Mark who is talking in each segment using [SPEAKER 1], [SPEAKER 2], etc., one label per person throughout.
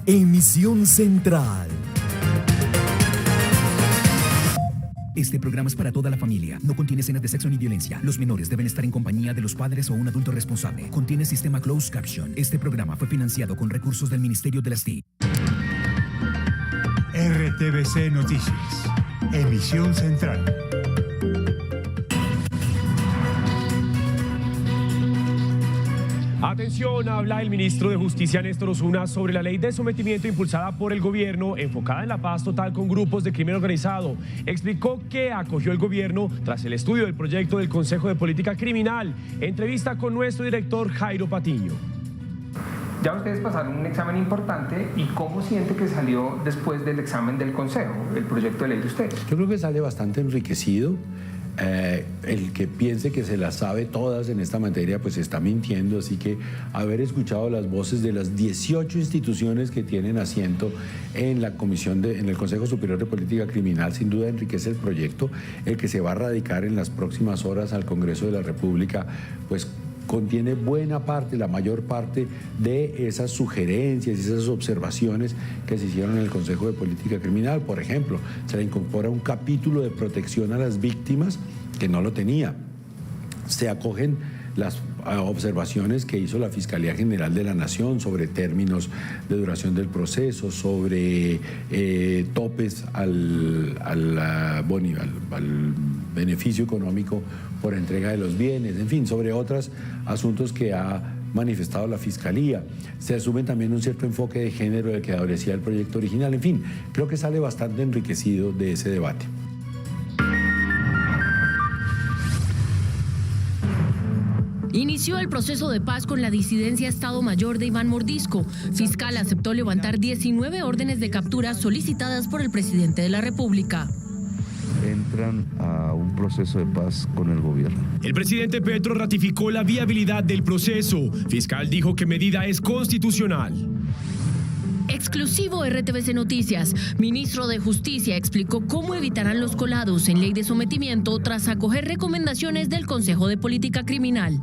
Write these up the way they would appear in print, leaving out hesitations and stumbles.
[SPEAKER 1] Emisión Central.
[SPEAKER 2] Este programa es para toda la familia. No contiene escenas de sexo ni violencia. Los menores deben estar en compañía de los padres o un adulto responsable. Contiene sistema closed caption. Este programa fue financiado con recursos del Ministerio de las TIC.
[SPEAKER 3] RTVC Noticias. Emisión Central.
[SPEAKER 4] Atención, habla el ministro de Justicia Néstor Osuna sobre la ley de sometimiento impulsada por el gobierno enfocada en la paz total con grupos de crimen organizado. Explicó que acogió el gobierno tras el estudio del proyecto del Consejo de Política Criminal. Entrevista con nuestro director Jairo Patiño.
[SPEAKER 5] Ya ustedes pasaron un examen importante y ¿cómo siente que salió después del examen del Consejo, el proyecto de ley de ustedes?
[SPEAKER 6] Yo creo que sale bastante enriquecido. El que piense que se las sabe todas en esta materia pues está mintiendo, así que haber escuchado las voces de las 18 instituciones que tienen asiento en la en el Consejo Superior de Política Criminal sin duda enriquece el proyecto. El que se va a radicar en las próximas horas al Congreso de la República pues contiene buena parte, la mayor parte de esas sugerencias y esas observaciones que se hicieron en el Consejo de Política Criminal. Por ejemplo, se le incorpora un capítulo de protección a las víctimas que no lo tenía. Se acogen las observaciones que hizo la Fiscalía General de la Nación sobre términos de duración del proceso, sobre topes al beneficio económico por entrega de los bienes, en fin, sobre otros asuntos que ha manifestado la Fiscalía. Se asume también un cierto enfoque de género del que adolecía el proyecto original. En fin, creo que sale bastante enriquecido de ese debate.
[SPEAKER 7] Inició el proceso de paz con la disidencia Estado Mayor de Iván Mordisco. Fiscal aceptó levantar 19 órdenes de captura solicitadas por el presidente de la República.
[SPEAKER 8] Entran a un proceso de paz con el gobierno.
[SPEAKER 4] El presidente Petro ratificó la viabilidad del proceso. Fiscal dijo que medida es constitucional.
[SPEAKER 7] Exclusivo RTVC Noticias. Ministro de Justicia explicó cómo evitarán los colados en ley de sometimiento tras acoger recomendaciones del Consejo de Política Criminal.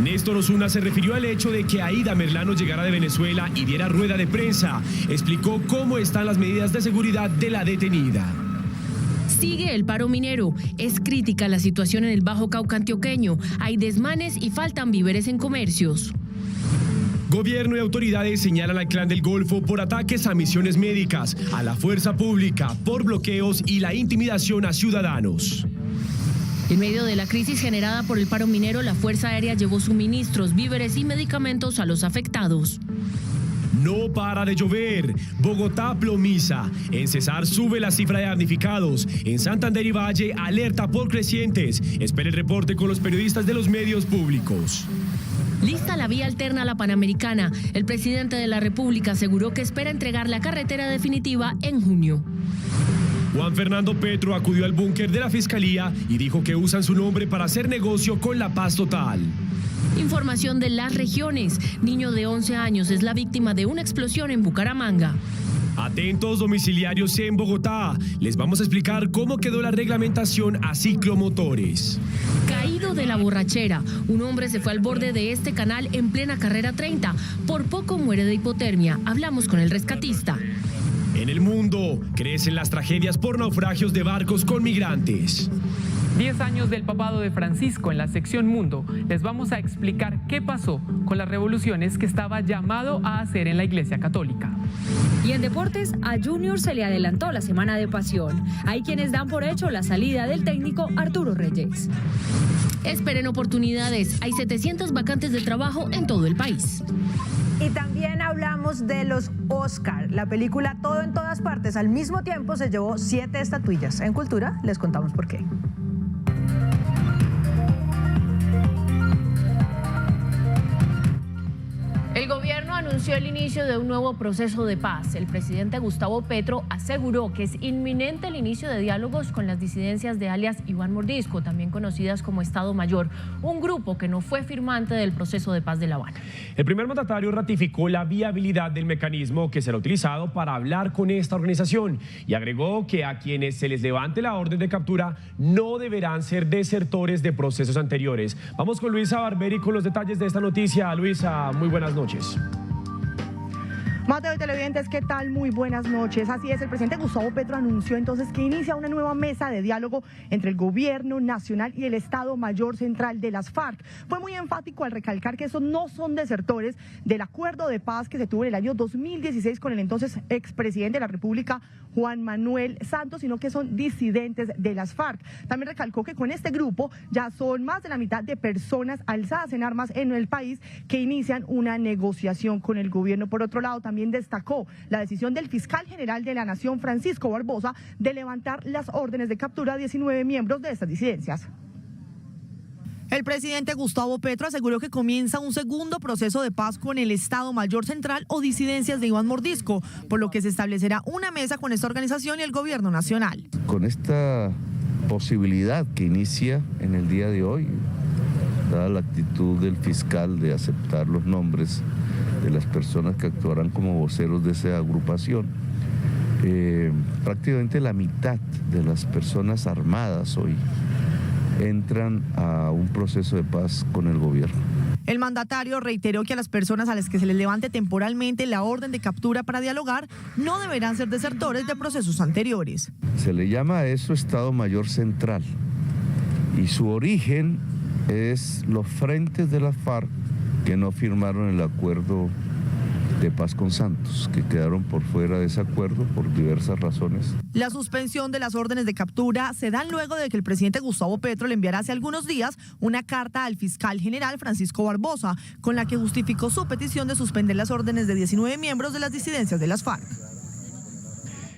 [SPEAKER 4] Néstor Osuna se refirió al hecho de que Aida Merlano llegara de Venezuela y diera rueda de prensa. Explicó cómo están las medidas de seguridad de la detenida.
[SPEAKER 7] Sigue el paro minero. Es crítica la situación en el Bajo Cauca antioqueño. Hay desmanes y faltan víveres en comercios.
[SPEAKER 4] Gobierno y autoridades señalan al Clan del Golfo por ataques a misiones médicas, a la fuerza pública, por bloqueos y la intimidación a ciudadanos.
[SPEAKER 7] En medio de la crisis generada por el paro minero, la Fuerza Aérea llevó suministros, víveres y medicamentos a los afectados.
[SPEAKER 4] No para de llover. Bogotá plomiza. En Cesar sube la cifra de damnificados. En Santander y Valle alerta por crecientes. Espere el reporte con los periodistas de los medios públicos.
[SPEAKER 7] Lista la vía alterna a la Panamericana. El presidente de la República aseguró que espera entregar la carretera definitiva en junio.
[SPEAKER 4] Juan Fernando Petro acudió al búnker de la Fiscalía y dijo que usan su nombre para hacer negocio con la paz total.
[SPEAKER 7] Información de las regiones. Niño de 11 años es la víctima de una explosión en Bucaramanga.
[SPEAKER 4] Atentos domiciliarios en Bogotá. Les vamos a explicar cómo quedó la reglamentación a ciclomotores.
[SPEAKER 7] Caído de la borrachera. Un hombre se fue al borde de este canal en plena carrera 30. Por poco muere de hipotermia. Hablamos con el rescatista.
[SPEAKER 4] En el mundo, crecen las tragedias por naufragios de barcos con migrantes.
[SPEAKER 9] 10 años del papado de Francisco en la sección Mundo. Les vamos a explicar qué pasó con las revoluciones que estaba llamado a hacer en la Iglesia Católica.
[SPEAKER 10] Y en deportes, a Junior se le adelantó la semana de pasión. Hay quienes dan por hecho la salida del técnico Arturo Reyes.
[SPEAKER 7] Esperen oportunidades. Hay 700 vacantes de trabajo en todo el país.
[SPEAKER 11] Y también hablamos de los Oscar. La película Todo en todas partes al mismo tiempo se llevó 7 estatuillas. En Cultura les contamos por qué.
[SPEAKER 7] El gobierno anunció el inicio de un nuevo proceso de paz. El presidente Gustavo Petro aseguró que es inminente el inicio de diálogos con las disidencias de alias Iván Mordisco, también conocidas como Estado Mayor, un grupo que no fue firmante del proceso de paz de La Habana.
[SPEAKER 4] El primer mandatario ratificó la viabilidad del mecanismo que será utilizado para hablar con esta organización y agregó que a quienes se les levante la orden de captura no deberán ser desertores de procesos anteriores. Vamos con Luisa Barberi con los detalles de esta noticia. Luisa, muy buenas noches.
[SPEAKER 1] Mateo y televidentes, ¿qué tal? Muy buenas noches. Así es, el presidente Gustavo Petro anunció entonces que inicia una nueva mesa de diálogo entre el gobierno nacional y el Estado Mayor Central de las FARC. Fue muy enfático al recalcar que esos no son desertores del acuerdo de paz que se tuvo en el año 2016 con el entonces expresidente de la República, Juan Manuel Santos, sino que son disidentes de las FARC. También recalcó que con este grupo ya son más de la mitad de personas alzadas en armas en el país que inician una negociación con el gobierno. Por otro lado, también destacó la decisión del fiscal general de la Nación, Francisco Barbosa, de levantar las órdenes de captura a 19 miembros de estas disidencias. El presidente Gustavo Petro aseguró que comienza un segundo proceso de paz con el Estado Mayor Central o disidencias de Iván Mordisco, por lo que se establecerá una mesa con esta organización y el gobierno nacional.
[SPEAKER 8] Con esta posibilidad que inicia en el día de hoy, dada la actitud del fiscal de aceptar los nombres de las personas que actuarán como voceros de esa agrupación, prácticamente la mitad de las personas armadas hoy entran a un proceso de paz con el gobierno.
[SPEAKER 1] El mandatario reiteró que a las personas a las que se les levante temporalmente la orden de captura para dialogar no deberán ser desertores de procesos anteriores.
[SPEAKER 8] Se le llama a eso Estado Mayor Central y su origen es los frentes de la FARC que no firmaron el acuerdo de paz con Santos, que quedaron por fuera de ese acuerdo por diversas razones.
[SPEAKER 1] La suspensión de las órdenes de captura se dan luego de que el presidente Gustavo Petro le enviara hace algunos días una carta al fiscal general Francisco Barbosa, con la que justificó su petición de suspender las órdenes de 19 miembros de las disidencias de las FARC.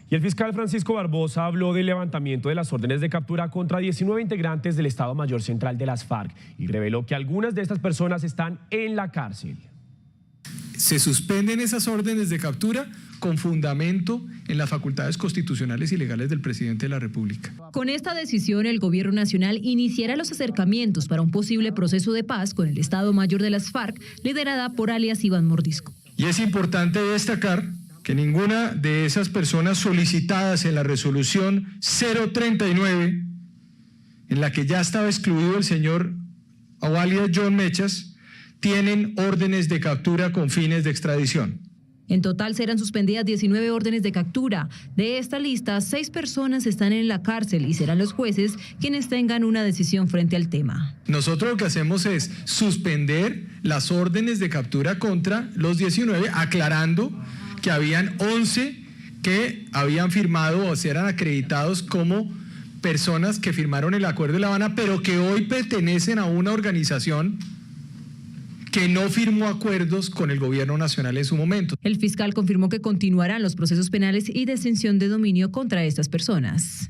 [SPEAKER 4] Y el fiscal Francisco Barbosa habló del levantamiento de las órdenes de captura contra 19 integrantes del Estado Mayor Central de las FARC y reveló que algunas de estas personas están en la cárcel.
[SPEAKER 12] Se suspenden esas órdenes de captura con fundamento en las facultades constitucionales y legales del presidente de la República.
[SPEAKER 10] Con esta decisión, el gobierno nacional iniciará los acercamientos para un posible proceso de paz con el Estado Mayor de las FARC, liderada por alias Iván Mordisco.
[SPEAKER 12] Y es importante destacar que ninguna de esas personas solicitadas en la resolución 039, en la que ya estaba excluido el señor alias John Mechas, tienen órdenes de captura con fines de extradición.
[SPEAKER 10] En total serán suspendidas 19 órdenes de captura. De esta lista, 6 personas están en la cárcel y serán los jueces quienes tengan una decisión frente al tema.
[SPEAKER 12] Nosotros lo que hacemos es suspender las órdenes de captura contra los 19, aclarando que habían 11 que habían firmado o se eran acreditados como personas que firmaron el Acuerdo de La Habana, pero que hoy pertenecen a una organización que no firmó acuerdos con el gobierno nacional en su momento.
[SPEAKER 10] El fiscal confirmó que continuarán los procesos penales y de extinción de dominio contra estas personas.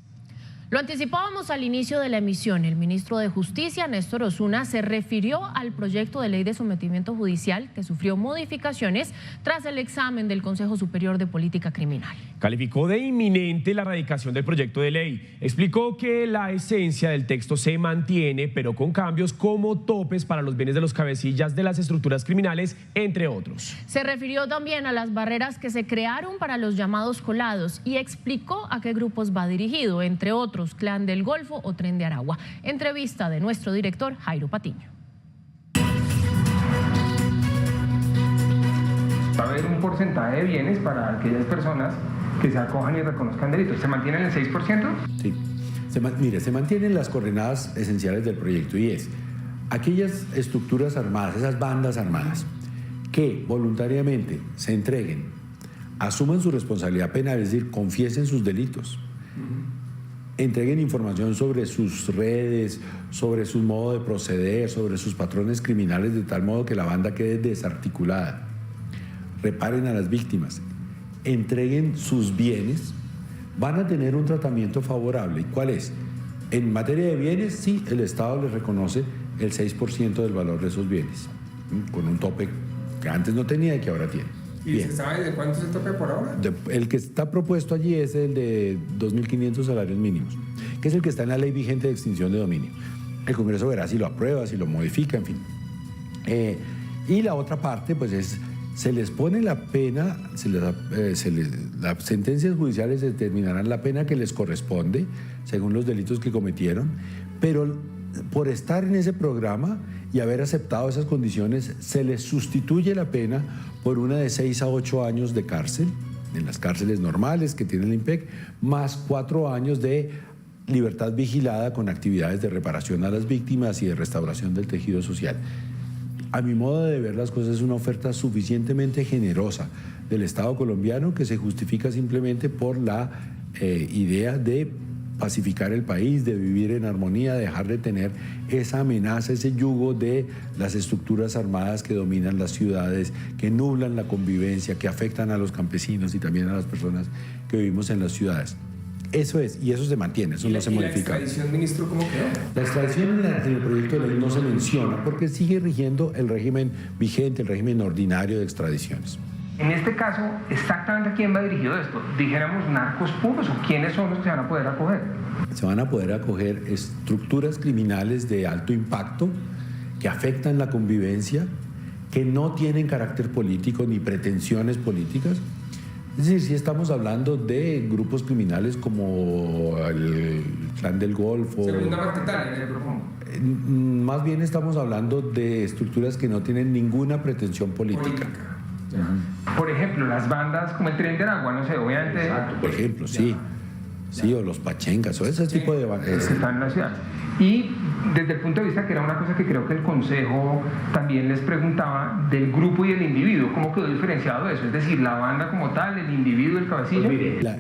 [SPEAKER 7] Lo anticipábamos al inicio de la emisión. El ministro de Justicia, Néstor Osuna, se refirió al proyecto de ley de sometimiento judicial que sufrió modificaciones tras el examen del Consejo Superior de Política Criminal.
[SPEAKER 4] Calificó de inminente la radicación del proyecto de ley. Explicó que la esencia del texto se mantiene, pero con cambios como topes para los bienes de los cabecillas de las estructuras criminales, entre otros.
[SPEAKER 7] Se refirió también a las barreras que se crearon para los llamados colados y explicó a qué grupos va dirigido, entre otros Clan del Golfo o Tren de Aragua. Entrevista de nuestro director Jairo Patiño.
[SPEAKER 5] Va a haber un porcentaje de bienes para aquellas personas que se acojan y reconozcan delitos. ¿Se mantiene en el 6%?
[SPEAKER 6] Sí. Se mantienen las coordenadas esenciales del proyecto y es aquellas estructuras armadas, esas bandas armadas que voluntariamente se entreguen, asuman su responsabilidad penal, es decir, confiesen sus delitos, entreguen información sobre sus redes, sobre su modo de proceder, sobre sus patrones criminales, de tal modo que la banda quede desarticulada, reparen a las víctimas, entreguen sus bienes, van a tener un tratamiento favorable. ¿Y cuál es? En materia de bienes, sí, el Estado les reconoce el 6% del valor de esos bienes, con un tope que antes no tenía y que ahora tiene.
[SPEAKER 5] ¿Y se sabe de cuánto es el tope por ahora?
[SPEAKER 6] El que está propuesto allí es el de 2.500 salarios mínimos, que es el que está en la ley vigente de extinción de dominio. El Congreso verá si lo aprueba, si lo modifica, en fin. Y la otra parte, pues es, se les pone la pena, las sentencias judiciales determinarán la pena que les corresponde, según los delitos que cometieron, pero por estar en ese programa y haber aceptado esas condiciones, se les sustituye la pena por una de 6 a 8 años de cárcel, en las cárceles normales que tiene el IMPEC, más 4 años de libertad vigilada con actividades de reparación a las víctimas y de restauración del tejido social. A mi modo de ver las cosas, es una oferta suficientemente generosa del Estado colombiano que se justifica simplemente por la idea de pacificar el país, de vivir en armonía, de dejar de tener esa amenaza, ese yugo de las estructuras armadas que dominan las ciudades, que nublan la convivencia, que afectan a los campesinos y también a las personas que vivimos en las ciudades. Eso es, y eso se mantiene, eso no se modifica.
[SPEAKER 5] ¿La extradición, ministro, cómo quedó?
[SPEAKER 6] La extradición en el proyecto de ley no se menciona porque sigue rigiendo el régimen vigente, el régimen ordinario de extradiciones.
[SPEAKER 5] En este caso, ¿exactamente a quién va dirigido esto? Dijéramos narcos puros, ¿o quiénes son los que se van a poder acoger?
[SPEAKER 6] Se van a poder acoger estructuras criminales de alto impacto que afectan la convivencia, que no tienen carácter político ni pretensiones políticas. Es decir, si estamos hablando de grupos criminales como el Clan del Golfo.
[SPEAKER 5] Segunda Marquetalia, en el profundo.
[SPEAKER 6] Más bien estamos hablando de estructuras que no tienen ninguna pretensión política.
[SPEAKER 5] Por ejemplo, las bandas como el Tren de Aragua, no sé, obviamente.
[SPEAKER 6] Exacto, por ejemplo, sí. Sí, o los pachengas, o ese tipo de bandas.
[SPEAKER 5] Están en la ciudad. Y desde el punto de vista que era una cosa que creo que el Consejo también les preguntaba del grupo y el individuo, ¿cómo quedó diferenciado eso? Es decir, la banda como tal, el individuo, el cabecilla.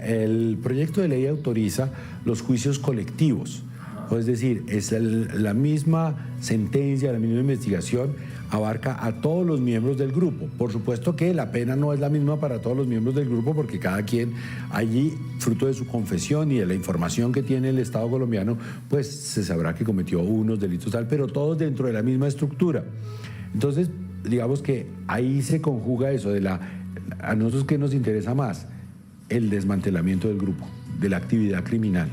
[SPEAKER 6] El proyecto de ley autoriza los juicios colectivos. Es decir, es la misma sentencia, la misma investigación abarca a todos los miembros del grupo. Por supuesto que la pena no es la misma para todos los miembros del grupo porque cada quien allí, fruto de su confesión y de la información que tiene el Estado colombiano, pues se sabrá que cometió unos delitos tal, pero todos dentro de la misma estructura. Entonces, digamos que ahí se conjuga eso de a nosotros ¿qué nos interesa más? El desmantelamiento del grupo, de la actividad criminal.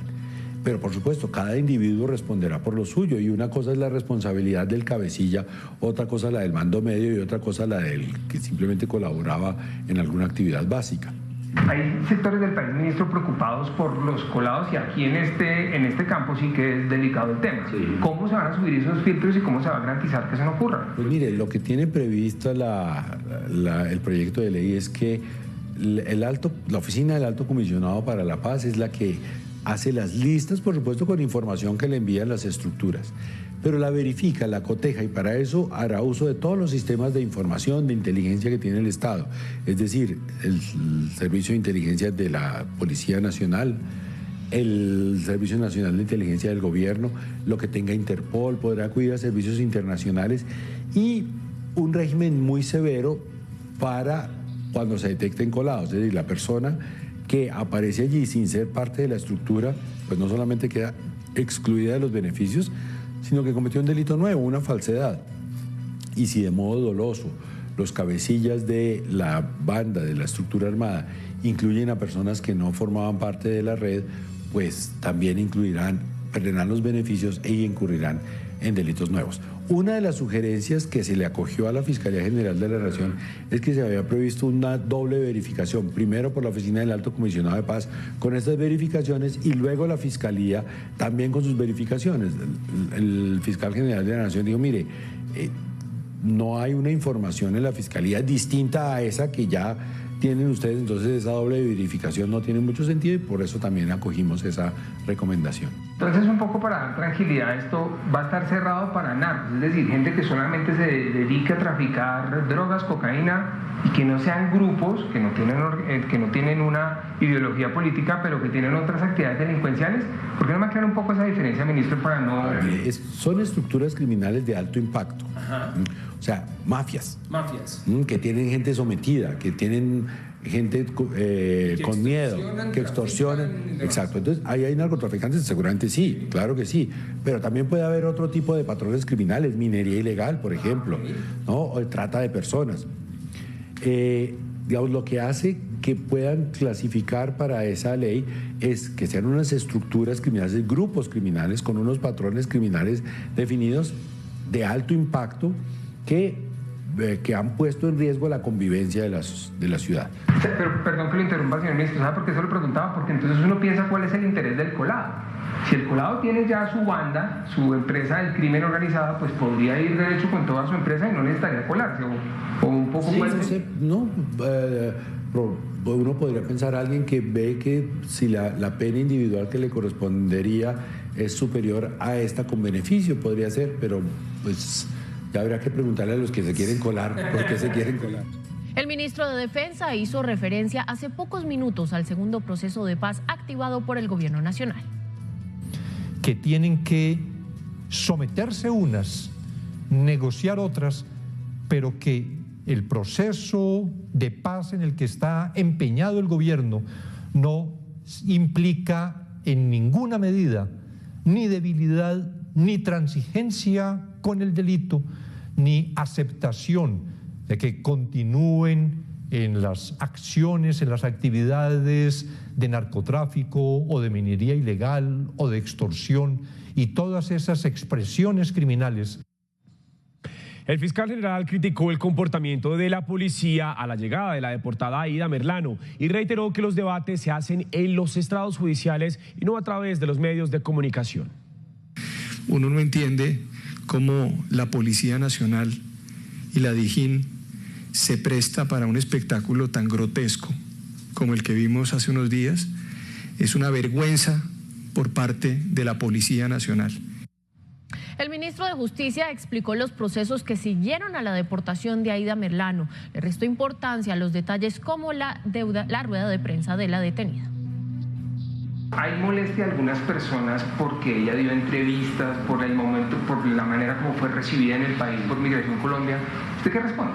[SPEAKER 6] Pero por supuesto, cada individuo responderá por lo suyo y una cosa es la responsabilidad del cabecilla, otra cosa la del mando medio y otra cosa la del que simplemente colaboraba en alguna actividad básica.
[SPEAKER 5] Hay sectores del país, ministro, preocupados por los colados y aquí en este campo sí que es delicado el tema. Sí. ¿Cómo se van a subir esos filtros y cómo se va a garantizar que eso no ocurra?
[SPEAKER 6] Pues mire, lo que tiene previsto el proyecto de ley es que la Oficina del Alto Comisionado para la Paz es la que hace las listas, por supuesto, con información que le envían las estructuras, pero la verifica, la coteja y para eso hará uso de todos los sistemas de información, de inteligencia que tiene el Estado, es decir, el Servicio de Inteligencia de la Policía Nacional, el Servicio Nacional de Inteligencia del Gobierno, lo que tenga Interpol, podrá acudir a servicios internacionales y un régimen muy severo para cuando se detecten colados, es decir, la persona que aparece allí sin ser parte de la estructura, pues no solamente queda excluida de los beneficios, sino que cometió un delito nuevo, una falsedad. Y si de modo doloso los cabecillas de la banda, de la estructura armada, incluyen a personas que no formaban parte de la red, pues también perderán los beneficios e incurrirán en delitos nuevos. Una de las sugerencias que se le acogió a la Fiscalía General de la Nación es que se había previsto una doble verificación, primero por la Oficina del Alto Comisionado de Paz con estas verificaciones y luego la Fiscalía también con sus verificaciones. El Fiscal General de la Nación dijo, mire, no hay una información en la Fiscalía distinta a esa que ya tienen ustedes, entonces esa doble verificación no tiene mucho sentido y por eso también acogimos esa recomendación.
[SPEAKER 5] Entonces, un poco para dar tranquilidad, esto va a estar cerrado para narcos, es decir, gente que solamente se dedica a traficar drogas, cocaína y que no sean grupos, que no tienen una ideología política, pero que tienen otras actividades delincuenciales. ¿Por qué no me aclara un poco esa diferencia, ministro, para no...?
[SPEAKER 6] Son estructuras criminales de alto impacto. Ajá. O sea, mafias. Que tienen gente sometida, que tienen gente con miedo, que extorsionan. Exacto. Entonces, ahí hay narcotraficantes, seguramente sí, claro que sí. Pero también puede haber otro tipo de patrones criminales, minería ilegal, por ejemplo, ¿no? O trata de personas. Digamos, lo que hace que puedan clasificar para esa ley es que sean unas estructuras criminales, grupos criminales con unos patrones criminales definidos de alto impacto que han puesto en riesgo la convivencia de la ciudad.
[SPEAKER 5] Pero perdón que lo interrumpa, señor ministro, ¿sabe por qué se lo preguntaba? Porque entonces uno piensa cuál es el interés del colado. Si el colado tiene ya su banda, su empresa del crimen organizado, pues podría ir derecho con toda su empresa y no necesitaría colarse, o un poco
[SPEAKER 6] sí,
[SPEAKER 5] fuerte.
[SPEAKER 6] Uno podría pensar a alguien que ve que si la pena individual que le correspondería es superior a esta con beneficio, podría ser, pero pues ya habrá que preguntarle a los que se quieren colar por qué se quieren colar.
[SPEAKER 7] El ministro de Defensa hizo referencia hace pocos minutos al segundo proceso de paz activado por el gobierno nacional.
[SPEAKER 13] Que tienen que someterse unas, negociar otras, pero que el proceso de paz en el que está empeñado el gobierno no implica en ninguna medida ni debilidad, ni transigencia con el delito, ni aceptación de que continúen en las acciones, en las actividades de narcotráfico o de minería ilegal o de extorsión y todas esas expresiones criminales.
[SPEAKER 4] El fiscal general criticó el comportamiento de la policía a la llegada de la deportada Aida Merlano y reiteró que los debates se hacen en los estrados judiciales y no a través de los medios de comunicación.
[SPEAKER 12] Uno no entiende cómo la Policía Nacional y la Dijín se presta para un espectáculo tan grotesco como el que vimos hace unos días. Es una vergüenza por parte de la Policía Nacional.
[SPEAKER 7] El ministro de Justicia explicó los procesos que siguieron a la deportación de Aida Merlano. Le restó importancia a los detalles como la rueda de prensa de la detenida.
[SPEAKER 5] Hay molestia a algunas personas porque ella dio entrevistas, por el momento, por la manera como fue recibida en el país por Migración Colombia. ¿Usted qué responde?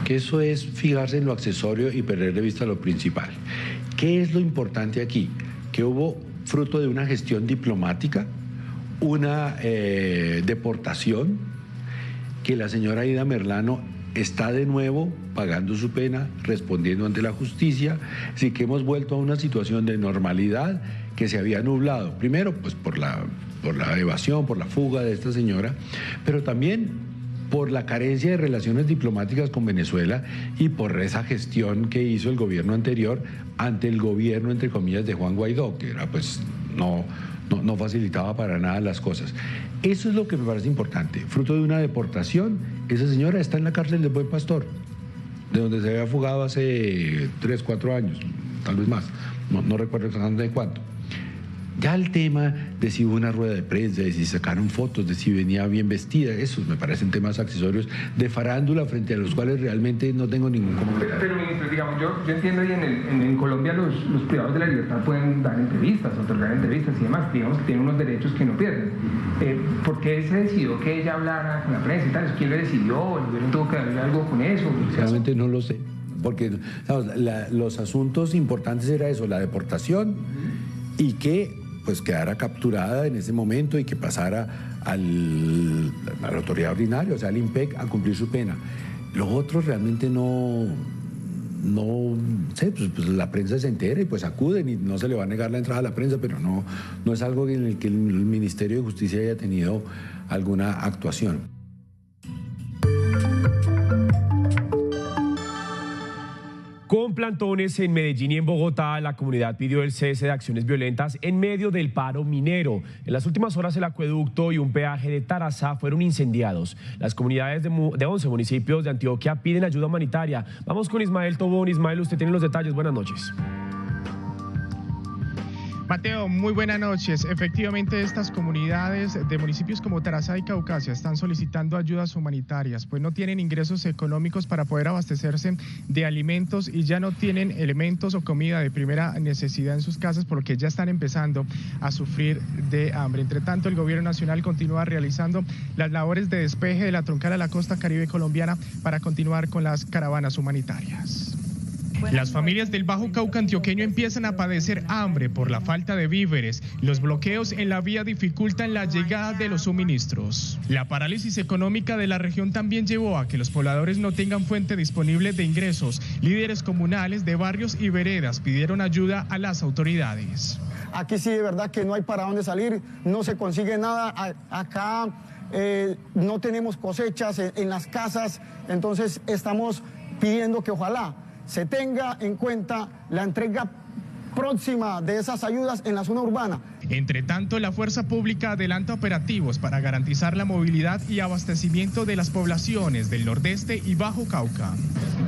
[SPEAKER 6] Que eso es fijarse en lo accesorio y perder de vista lo principal. ¿Qué es lo importante aquí? Que hubo fruto de una gestión diplomática, una deportación, que la señora Aida Merlano está de nuevo pagando su pena, respondiendo ante la justicia, así que hemos vuelto a una situación de normalidad que se había nublado, primero pues por la evasión, por la fuga de esta señora, pero también por la carencia de relaciones diplomáticas con Venezuela y por esa gestión que hizo el gobierno anterior ante el gobierno, entre comillas, de Juan Guaidó, que era pues no facilitaba para nada las cosas. Eso es lo que me parece importante. Fruto de una deportación, esa señora está en la cárcel de Buen Pastor, de donde se había fugado hace 3, 4 años, tal vez más, no recuerdo exactamente cuánto. Ya el tema de si hubo una rueda de prensa, de si sacaron fotos, de si venía bien vestida, esos me parecen temas accesorios de farándula frente a los cuales realmente no tengo ningún comentario.
[SPEAKER 5] Pero ministro, digamos, yo entiendo y en Colombia los privados de la libertad pueden dar entrevistas, otorgar entrevistas y demás, digamos que tienen unos derechos que no pierden. ¿Por qué se decidió que ella hablara con la prensa y tal? ¿Quién le decidió? ¿El gobierno tuvo que darle algo con eso?
[SPEAKER 6] Realmente no lo sé, porque los asuntos importantes era eso, la deportación y que pues quedara capturada en ese momento y que pasara a la autoridad ordinaria, o sea, al IMPEC, a cumplir su pena. Lo otro realmente no sé, pues la prensa se entera y pues acuden y no se le va a negar la entrada a la prensa, pero no es algo en el que el Ministerio de Justicia haya tenido alguna actuación.
[SPEAKER 4] Con plantones en Medellín y en Bogotá, la comunidad pidió el cese de acciones violentas en medio del paro minero. En las últimas horas, el acueducto y un peaje de Tarazá fueron incendiados. Las comunidades de 11 municipios de Antioquia piden ayuda humanitaria. Vamos con Ismael Tobón. Ismael, usted tiene los detalles. Buenas noches.
[SPEAKER 14] Mateo, muy buenas noches. Efectivamente, estas comunidades de municipios como Tarazá y Caucasia están solicitando ayudas humanitarias, pues no tienen ingresos económicos para poder abastecerse de alimentos y ya no tienen elementos o comida de primera necesidad en sus casas, por lo que ya están empezando a sufrir de hambre. Entre tanto, el gobierno nacional continúa realizando las labores de despeje de la troncal a la costa caribe colombiana para continuar con las caravanas humanitarias. Las familias del Bajo Cauca antioqueño empiezan a padecer hambre por la falta de víveres. Los bloqueos en la vía dificultan la llegada de los suministros. La parálisis económica de la región también llevó a que los pobladores no tengan fuente disponible de ingresos. Líderes comunales de barrios y veredas pidieron ayuda a las autoridades.
[SPEAKER 15] Aquí sí de verdad que no hay para dónde salir, no se consigue nada. Acá no tenemos cosechas en las casas, entonces estamos pidiendo que ojalá se tenga en cuenta la entrega próxima de esas ayudas en la zona urbana.
[SPEAKER 14] Entre tanto, la fuerza pública adelanta operativos para garantizar la movilidad y abastecimiento de las poblaciones del Nordeste y Bajo Cauca.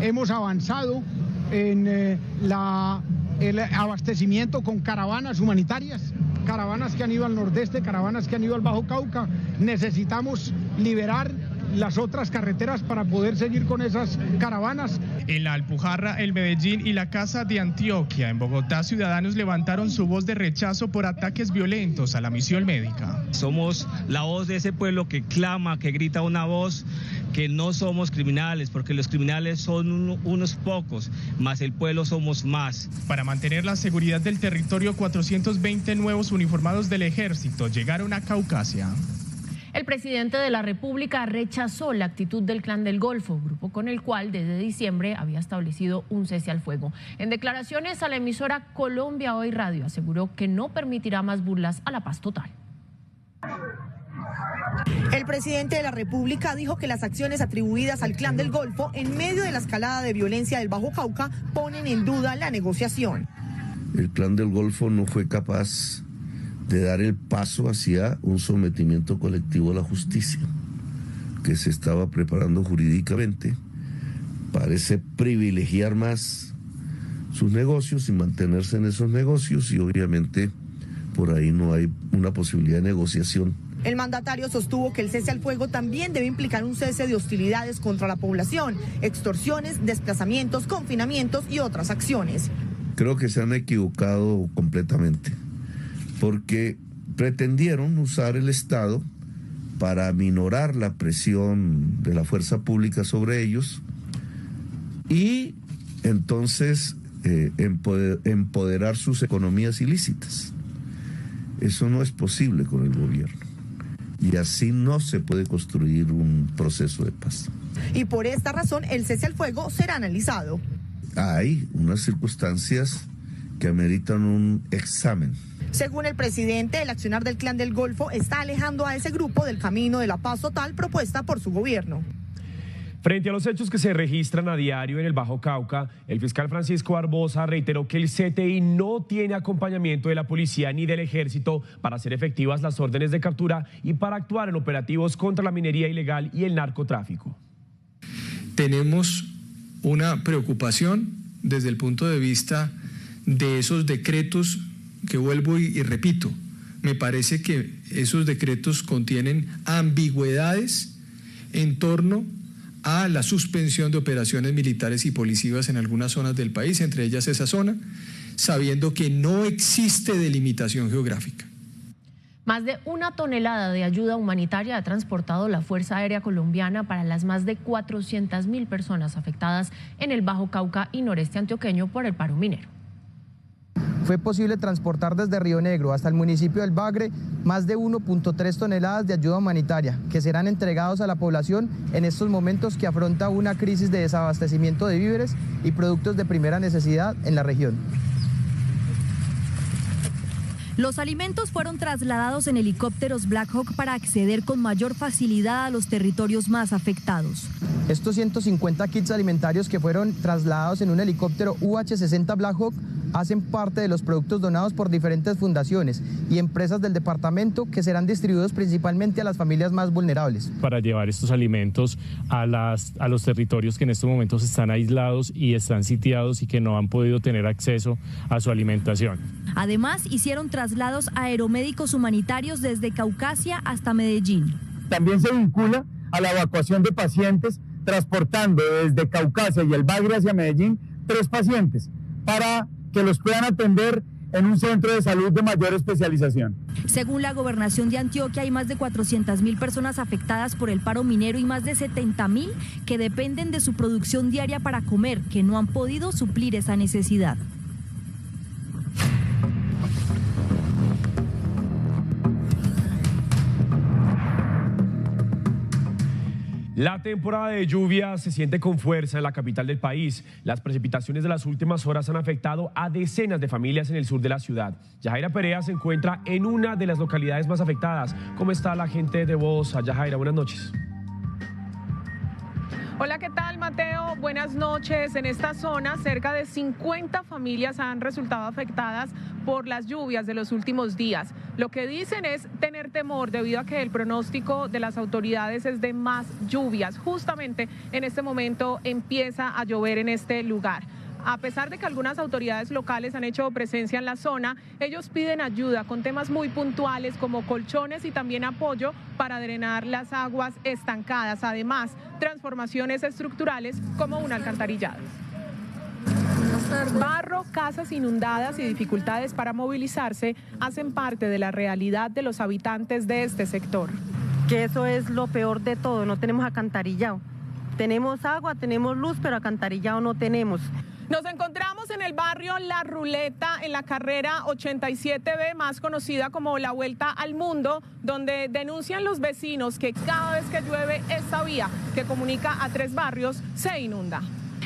[SPEAKER 16] Hemos avanzado en el abastecimiento con caravanas humanitarias, caravanas que han ido al Nordeste, caravanas que han ido al Bajo Cauca. Necesitamos liberar las otras carreteras para poder seguir con esas caravanas.
[SPEAKER 14] En la Alpujarra, el Medellín y la Casa de Antioquia, en Bogotá, ciudadanos levantaron su voz de rechazo por ataques violentos a la misión médica.
[SPEAKER 17] Somos la voz de ese pueblo que clama, que grita una voz, que no somos criminales, porque los criminales son unos pocos, más el pueblo somos más.
[SPEAKER 14] Para mantener la seguridad del territorio, 420 nuevos uniformados del ejército llegaron a Caucasia.
[SPEAKER 7] El presidente de la República rechazó la actitud del Clan del Golfo, grupo con el cual desde diciembre había establecido un cese al fuego. En declaraciones a la emisora Colombia Hoy Radio aseguró que no permitirá más burlas a la paz total.
[SPEAKER 1] El presidente de la República dijo que las acciones atribuidas al Clan del Golfo en medio de la escalada de violencia del Bajo Cauca ponen en duda la negociación.
[SPEAKER 8] El Clan del Golfo no fue capaz de dar el paso hacia un sometimiento colectivo a la justicia, que se estaba preparando jurídicamente. Parece privilegiar más sus negocios y mantenerse en esos negocios, y obviamente por ahí no hay una posibilidad de negociación.
[SPEAKER 1] El mandatario sostuvo que el cese al fuego también debe implicar un cese de hostilidades contra la población, extorsiones, desplazamientos, confinamientos y otras acciones.
[SPEAKER 8] Creo que se han equivocado completamente, porque pretendieron usar el Estado para aminorar la presión de la fuerza pública sobre ellos y entonces empoderar sus economías ilícitas. Eso no es posible con el gobierno, y así no se puede construir un proceso de paz.
[SPEAKER 1] Y por esta razón el cese al fuego será analizado.
[SPEAKER 8] Hay unas circunstancias que ameritan un examen.
[SPEAKER 1] Según el presidente, el accionar del Clan del Golfo está alejando a ese grupo del camino de la paz total propuesta por su gobierno.
[SPEAKER 4] Frente a los hechos que se registran a diario en el Bajo Cauca, el fiscal Francisco Barbosa reiteró que el CTI no tiene acompañamiento de la policía ni del ejército para hacer efectivas las órdenes de captura y para actuar en operativos contra la minería ilegal y el narcotráfico.
[SPEAKER 12] Tenemos una preocupación desde el punto de vista de esos decretos que vuelvo y repito. Me parece que esos decretos contienen ambigüedades en torno a la suspensión de operaciones militares y policivas en algunas zonas del país, entre ellas esa zona, sabiendo que no existe delimitación geográfica.
[SPEAKER 7] Más de 1 tonelada de ayuda humanitaria ha transportado la Fuerza Aérea Colombiana para las más de 400.000 personas afectadas en el Bajo Cauca y noreste antioqueño por el paro minero.
[SPEAKER 18] Fue posible transportar desde Río Negro hasta el municipio del Bagre más de 1.3 toneladas de ayuda humanitaria que serán entregados a la población en estos momentos que afronta una crisis de desabastecimiento de víveres y productos de primera necesidad en la región.
[SPEAKER 19] Los alimentos fueron trasladados en helicópteros Black Hawk para acceder con mayor facilidad a los territorios más afectados.
[SPEAKER 18] Estos 150 kits alimentarios que fueron trasladados en un helicóptero UH-60 Black Hawk hacen parte de los productos donados por diferentes fundaciones y empresas del departamento que serán distribuidos principalmente a las familias más vulnerables.
[SPEAKER 20] Para llevar estos alimentos a los territorios que en estos momentos están aislados y están sitiados y que no han podido tener acceso a su alimentación.
[SPEAKER 19] Además, hicieron traslados aeromédicos humanitarios desde Caucasia hasta Medellín.
[SPEAKER 21] También se vincula a la evacuación de pacientes transportando desde Caucasia y el Bagre hacia Medellín 3 pacientes para que los puedan atender en un centro de salud de mayor especialización.
[SPEAKER 19] Según la Gobernación de Antioquia, hay más de 400.000 personas afectadas por el paro minero y más de 70.000 que dependen de su producción diaria para comer, que no han podido suplir esa necesidad.
[SPEAKER 4] La temporada de lluvia se siente con fuerza en la capital del país. Las precipitaciones de las últimas horas han afectado a decenas de familias en el sur de la ciudad. Yajaira Perea se encuentra en una de las localidades más afectadas. ¿Cómo está la gente de Bosa? Yajaira, buenas noches.
[SPEAKER 22] Hola, ¿qué tal, Mateo?
[SPEAKER 2] buenas noches. En esta zona, cerca de 50 familias han resultado afectadas por las lluvias de los últimos días. Lo que dicen es tener temor debido a que el pronóstico de las autoridades es de más lluvias. Justamente en este momento empieza a llover en este lugar. A pesar de que algunas autoridades locales han hecho presencia en la zona, ellos piden ayuda con temas muy puntuales como colchones y también apoyo para drenar las aguas estancadas. Además, transformaciones estructurales como un alcantarillado. Barro, casas inundadas y dificultades para movilizarse hacen parte de la realidad de los habitantes de este sector.
[SPEAKER 22] Que eso es lo peor de todo, no tenemos alcantarillado. Tenemos agua, tenemos luz, pero alcantarillado no tenemos.
[SPEAKER 2] Nos encontramos en el barrio La Ruleta, en la carrera 87B, más conocida como la Vuelta al Mundo, donde denuncian los vecinos que cada vez que llueve esta vía que comunica a 3 barrios se inunda.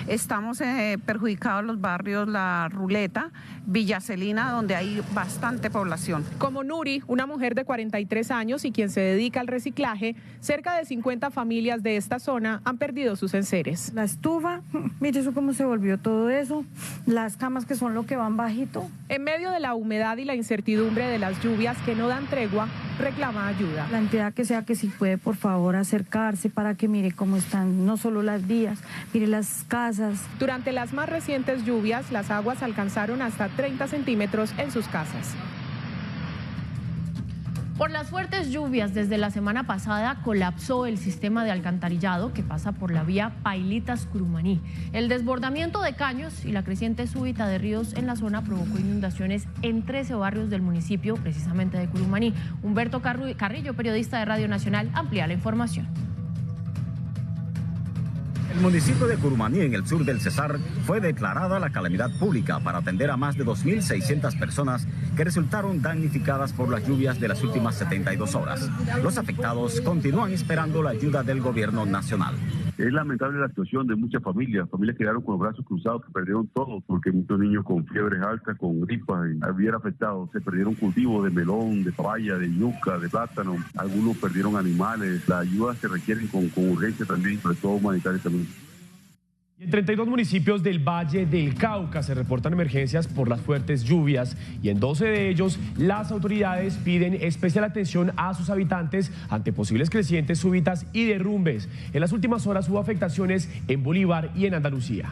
[SPEAKER 23] Estamos perjudicados los barrios La Ruleta, Villa Celina, donde hay bastante población.
[SPEAKER 2] Como Nuri, una mujer de 43 años y quien se dedica al reciclaje, cerca de 50 familias de esta zona han perdido sus enseres.
[SPEAKER 24] La estufa, mire eso cómo se volvió todo eso, las camas que son lo que van bajito.
[SPEAKER 2] En medio de la humedad y la incertidumbre de las lluvias que no dan tregua, reclama ayuda.
[SPEAKER 24] La entidad que sea que si puede, por favor, acercarse para que mire cómo están, no solo las vías, mire las casas.
[SPEAKER 2] Durante las más recientes lluvias, las aguas alcanzaron hasta 30 centímetros en sus casas.
[SPEAKER 7] Por las fuertes lluvias desde la semana pasada colapsó el sistema de alcantarillado que pasa por la vía Pailitas-Curumaní. El desbordamiento de caños y la creciente súbita de ríos en la zona provocó inundaciones en 13 barrios del municipio, precisamente de Curumaní. Humberto Carrillo, periodista de Radio Nacional, amplía la información.
[SPEAKER 25] El municipio de Curumaní, en el sur del Cesar, fue declarada la calamidad pública para atender a más de 2.600 personas que resultaron damnificadas por las lluvias de las últimas 72 horas. Los afectados continúan esperando la ayuda del gobierno nacional.
[SPEAKER 26] Es lamentable la situación de muchas familias que quedaron con los brazos cruzados, que perdieron todo, porque muchos niños con fiebres altas, con gripas, habían afectado. Se perdieron cultivos de melón, de papaya, de yuca, de plátano. Algunos perdieron animales. La ayuda se requiere con urgencia también, sobre todo humanitaria también.
[SPEAKER 4] En 32 municipios del Valle del Cauca se reportan emergencias por las fuertes lluvias y en 12 de ellos las autoridades piden especial atención a sus habitantes ante posibles crecientes súbitas y derrumbes. En las últimas horas hubo afectaciones en Bolívar y en Andalucía.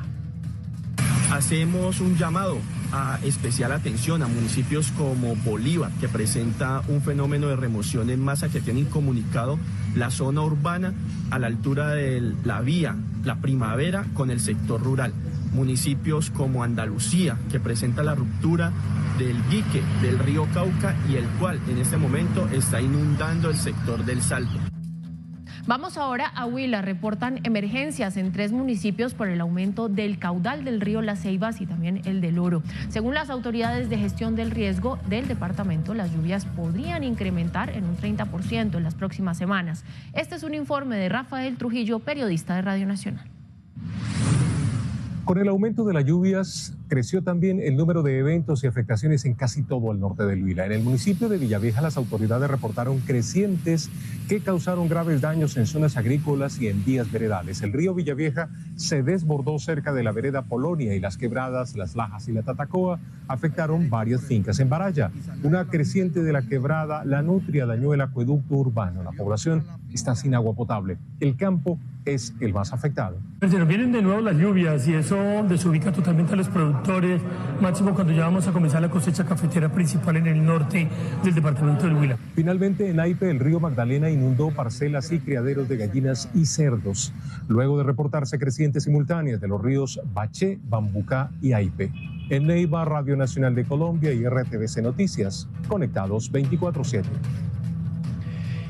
[SPEAKER 27] Hacemos un llamado a especial atención a municipios como Bolívar, que presenta un fenómeno de remoción en masa que tiene incomunicado la zona urbana a la altura de la vía La Primavera con el sector rural. Municipios como Andalucía, que presenta la ruptura del dique del río Cauca y el cual en este momento está inundando el sector del Salto.
[SPEAKER 7] Vamos ahora a Huila. Reportan emergencias en 3 municipios por el aumento del caudal del río Las Ceibas y también el del Oro. Según las autoridades de gestión del riesgo del departamento, las lluvias podrían incrementar en un 30% en las próximas semanas. Este es un informe de Rafael Trujillo, periodista de Radio Nacional.
[SPEAKER 28] Con el aumento de las lluvias, creció también el número de eventos y afectaciones en casi todo el norte del Huila. En el municipio de Villavieja, las autoridades reportaron crecientes que causaron graves daños en zonas agrícolas y en vías veredales. El río Villavieja se desbordó cerca de la vereda Polonia y las quebradas, las Lajas y la Tatacoa afectaron varias fincas en Baraya. Una creciente de la quebrada La Nutria dañó el acueducto urbano. La población está sin agua potable. El campo es el más afectado.
[SPEAKER 29] Se nos vienen de nuevo las lluvias y eso desubica totalmente a los productores, máximo cuando ya vamos a comenzar la cosecha cafetera principal en el norte del departamento del Huila.
[SPEAKER 28] Finalmente, en Aipe, el río Magdalena inundó parcelas y criaderos de gallinas y cerdos, luego de reportarse crecientes simultáneas de los ríos Baché, Bambucá y Aipe. En Neiva, Radio Nacional de Colombia y RTVC Noticias, conectados 24/7.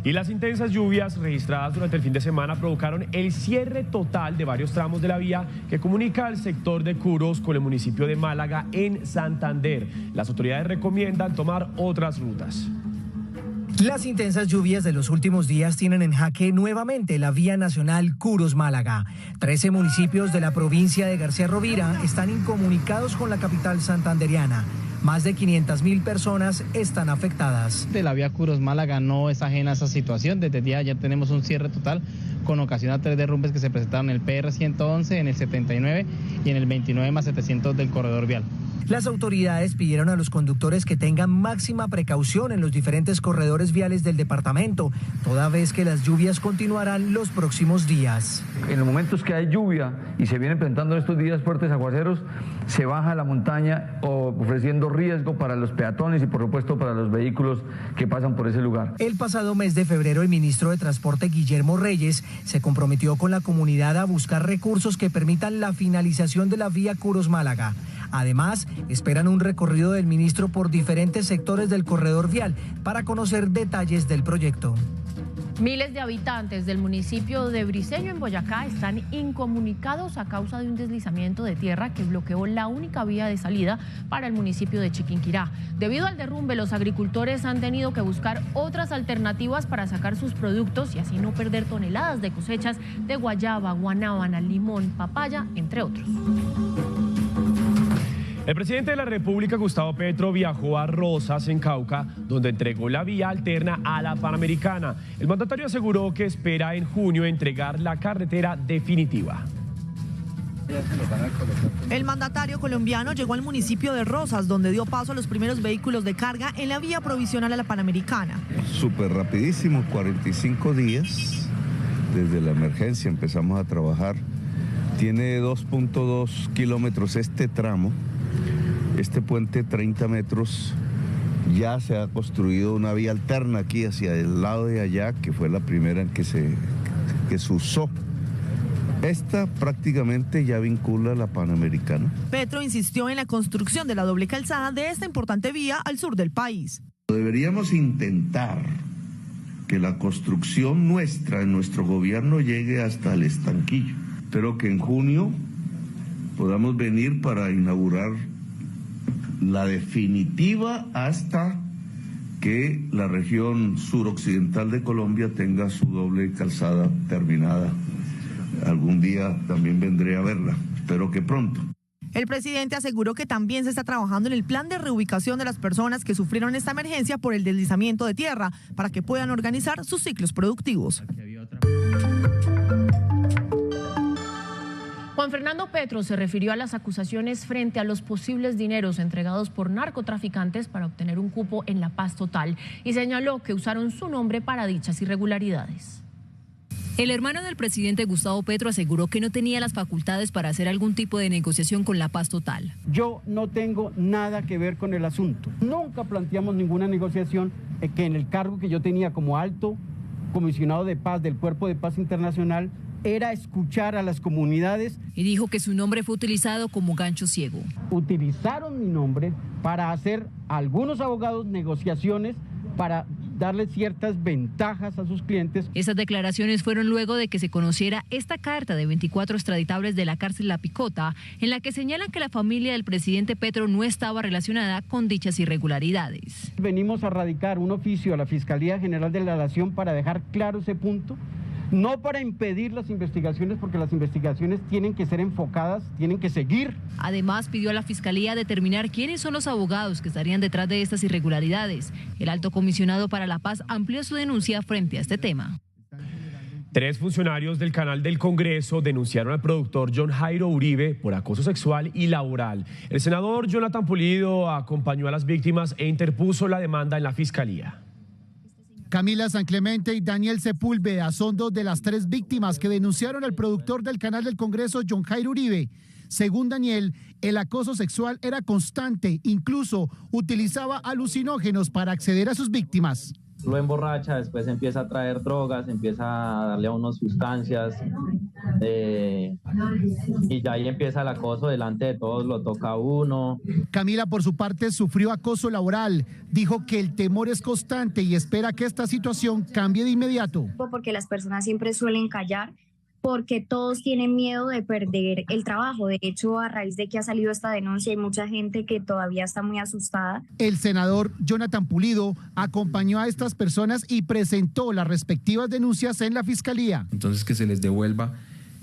[SPEAKER 4] Y las intensas lluvias registradas durante el fin de semana provocaron el cierre total de varios tramos de la vía que comunica al sector de Curos con el municipio de Málaga en Santander. Las autoridades recomiendan tomar otras rutas.
[SPEAKER 3] Las intensas lluvias de los últimos días tienen en jaque nuevamente la vía nacional Curos-Málaga. 13 municipios de la provincia de García Rovira están incomunicados con la capital santandereana. Más de 500.000 personas están afectadas.
[SPEAKER 5] La vía Curos-Málaga no es ajena a esa situación. Desde el día ya tenemos un cierre total con ocasión a 3 derrumbes que se presentaron en el PR 111, en el 79 y en el 29+700 del corredor vial.
[SPEAKER 3] Las autoridades pidieron a los conductores que tengan máxima precaución en los diferentes corredores viales del departamento, toda vez que las lluvias continuarán los próximos días.
[SPEAKER 6] En los momentos que hay lluvia y se vienen presentando estos días fuertes aguaceros, se baja a la montaña ofreciendo riesgo para los peatones y por supuesto para los vehículos que pasan por ese lugar.
[SPEAKER 3] El pasado mes de febrero el ministro de Transporte Guillermo Reyes se comprometió con la comunidad a buscar recursos que permitan la finalización de la vía Curos-Málaga. Además, esperan un recorrido del ministro por diferentes sectores del corredor vial para conocer detalles del proyecto.
[SPEAKER 7] Miles de habitantes del municipio de Briceño, en Boyacá, están incomunicados a causa de un deslizamiento de tierra que bloqueó la única vía de salida para el municipio de Chiquinquirá. Debido al derrumbe, los agricultores han tenido que buscar otras alternativas para sacar sus productos y así no perder toneladas de cosechas de guayaba, guanábana, limón, papaya, entre otros.
[SPEAKER 4] El presidente de la República, Gustavo Petro, viajó a Rosas, en Cauca, donde entregó la vía alterna a la Panamericana. El mandatario aseguró que espera en junio entregar la carretera definitiva.
[SPEAKER 1] El mandatario colombiano llegó al municipio de Rosas, donde dio paso a los primeros vehículos de carga en la vía provisional a la Panamericana.
[SPEAKER 8] Súper rapidísimo, 45 días desde la emergencia empezamos a trabajar. Tiene 2.2 kilómetros este tramo. Este puente, 30 metros, ya se ha construido una vía alterna aquí hacia el lado de allá, que fue la primera en que se usó. Esta prácticamente ya vincula a la Panamericana.
[SPEAKER 1] Petro insistió en la construcción de la doble calzada de esta importante vía al sur del país.
[SPEAKER 8] Deberíamos intentar que la construcción nuestra, en nuestro gobierno, llegue hasta el Estanquillo. Espero que en junio podamos venir para inaugurar la definitiva hasta que la región suroccidental de Colombia tenga su doble calzada terminada. Algún día también vendré a verla, espero que pronto.
[SPEAKER 1] El presidente aseguró que también se está trabajando en el plan de reubicación de las personas que sufrieron esta emergencia por el deslizamiento de tierra para que puedan organizar sus ciclos productivos.
[SPEAKER 7] Juan Fernando Petro se refirió a las acusaciones frente a los posibles dineros entregados por narcotraficantes para obtener un cupo en la paz total y señaló que usaron su nombre para dichas irregularidades.
[SPEAKER 9] El hermano del presidente Gustavo Petro aseguró que no tenía las facultades para hacer algún tipo de negociación con la paz total.
[SPEAKER 10] Yo no tengo nada que ver con el asunto. Nunca planteamos ninguna negociación que en el cargo que yo tenía como alto comisionado de paz del Cuerpo de Paz Internacional era escuchar a las comunidades.
[SPEAKER 9] Y dijo que su nombre fue utilizado como gancho ciego.
[SPEAKER 10] Utilizaron mi nombre para hacer a algunos abogados negociaciones para darle ciertas ventajas a sus clientes.
[SPEAKER 9] Esas declaraciones fueron luego de que se conociera esta carta de 24 extraditables de la cárcel La Picota, en la que señalan que la familia del presidente Petro no estaba relacionada con dichas irregularidades.
[SPEAKER 10] Venimos a radicar un oficio a la Fiscalía General de la Nación para dejar claro ese punto. No para impedir las investigaciones, porque las investigaciones tienen que ser enfocadas, tienen que seguir.
[SPEAKER 9] Además, pidió a la Fiscalía determinar quiénes son los abogados que estarían detrás de estas irregularidades. El alto comisionado para la paz amplió su denuncia frente a este tema.
[SPEAKER 4] 3 funcionarios del canal del Congreso denunciaron al productor John Jairo Uribe por acoso sexual y laboral. El senador Jonathan Pulido acompañó a las víctimas e interpuso la demanda en la Fiscalía.
[SPEAKER 11] Camila San Clemente y Daniel Sepúlveda son 2 de las 3 víctimas que denunciaron al productor del canal del Congreso, John Jairo Uribe. Según Daniel, el acoso sexual era constante, incluso utilizaba alucinógenos para acceder a sus víctimas.
[SPEAKER 13] Lo emborracha, después empieza a traer drogas, empieza a darle a unos sustancias y ya ahí empieza el acoso delante de todos, lo toca a uno.
[SPEAKER 11] Camila, por su parte, sufrió acoso laboral. Dijo que el temor es constante y espera que esta situación cambie de inmediato.
[SPEAKER 15] Porque las personas siempre suelen callar
[SPEAKER 12] porque todos tienen miedo de perder el trabajo. De hecho, a raíz de que ha salido esta denuncia, hay mucha gente que todavía está muy asustada.
[SPEAKER 11] El senador Jonathan Pulido acompañó a estas personas y presentó las respectivas denuncias en la Fiscalía.
[SPEAKER 14] Entonces, que se les devuelva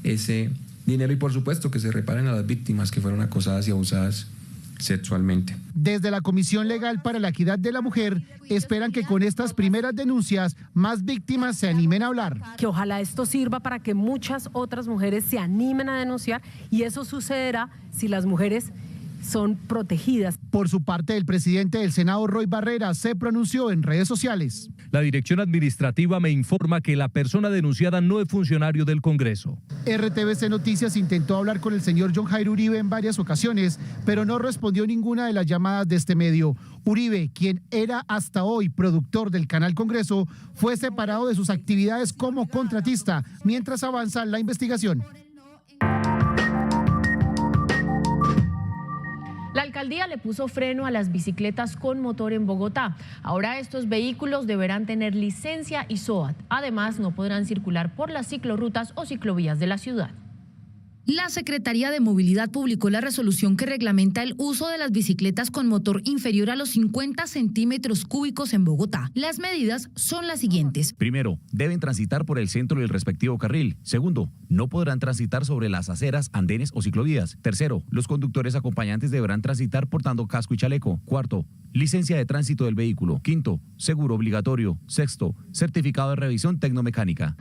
[SPEAKER 14] ese dinero y, por supuesto, que se reparen a las víctimas que fueron acosadas y abusadas sexualmente.
[SPEAKER 11] Desde la Comisión Legal para la Equidad de la Mujer esperan que con estas primeras denuncias más víctimas se animen a hablar.
[SPEAKER 15] Que ojalá esto sirva para que muchas otras mujeres se animen a denunciar, y eso sucederá si las mujeres son protegidas.
[SPEAKER 11] Por su parte, el presidente del Senado, Roy Barrera, se pronunció en redes sociales.
[SPEAKER 16] La Dirección Administrativa me informa que la persona denunciada no es funcionario del Congreso.
[SPEAKER 11] RTVC Noticias intentó hablar con el señor John Jairo Uribe en varias ocasiones, pero no respondió ninguna de las llamadas de este medio. Uribe, quien era hasta hoy productor del Canal Congreso, fue separado de sus actividades como contratista mientras avanza la investigación.
[SPEAKER 7] La alcaldía le puso freno a las bicicletas con motor en Bogotá. Ahora estos vehículos deberán tener licencia y SOAT. Además, no podrán circular por las ciclorrutas o ciclovías de la ciudad.
[SPEAKER 17] La Secretaría de Movilidad publicó la resolución que reglamenta el uso de las bicicletas con motor inferior a los 50 centímetros cúbicos en Bogotá. Las medidas son las siguientes.
[SPEAKER 18] Primero, deben transitar por el centro del respectivo carril. Segundo, no podrán transitar sobre las aceras, andenes o ciclovías. Tercero, los conductores acompañantes deberán transitar portando casco y chaleco. Cuarto, licencia de tránsito del vehículo. Quinto, seguro obligatorio. Sexto, certificado de revisión tecnomecánica.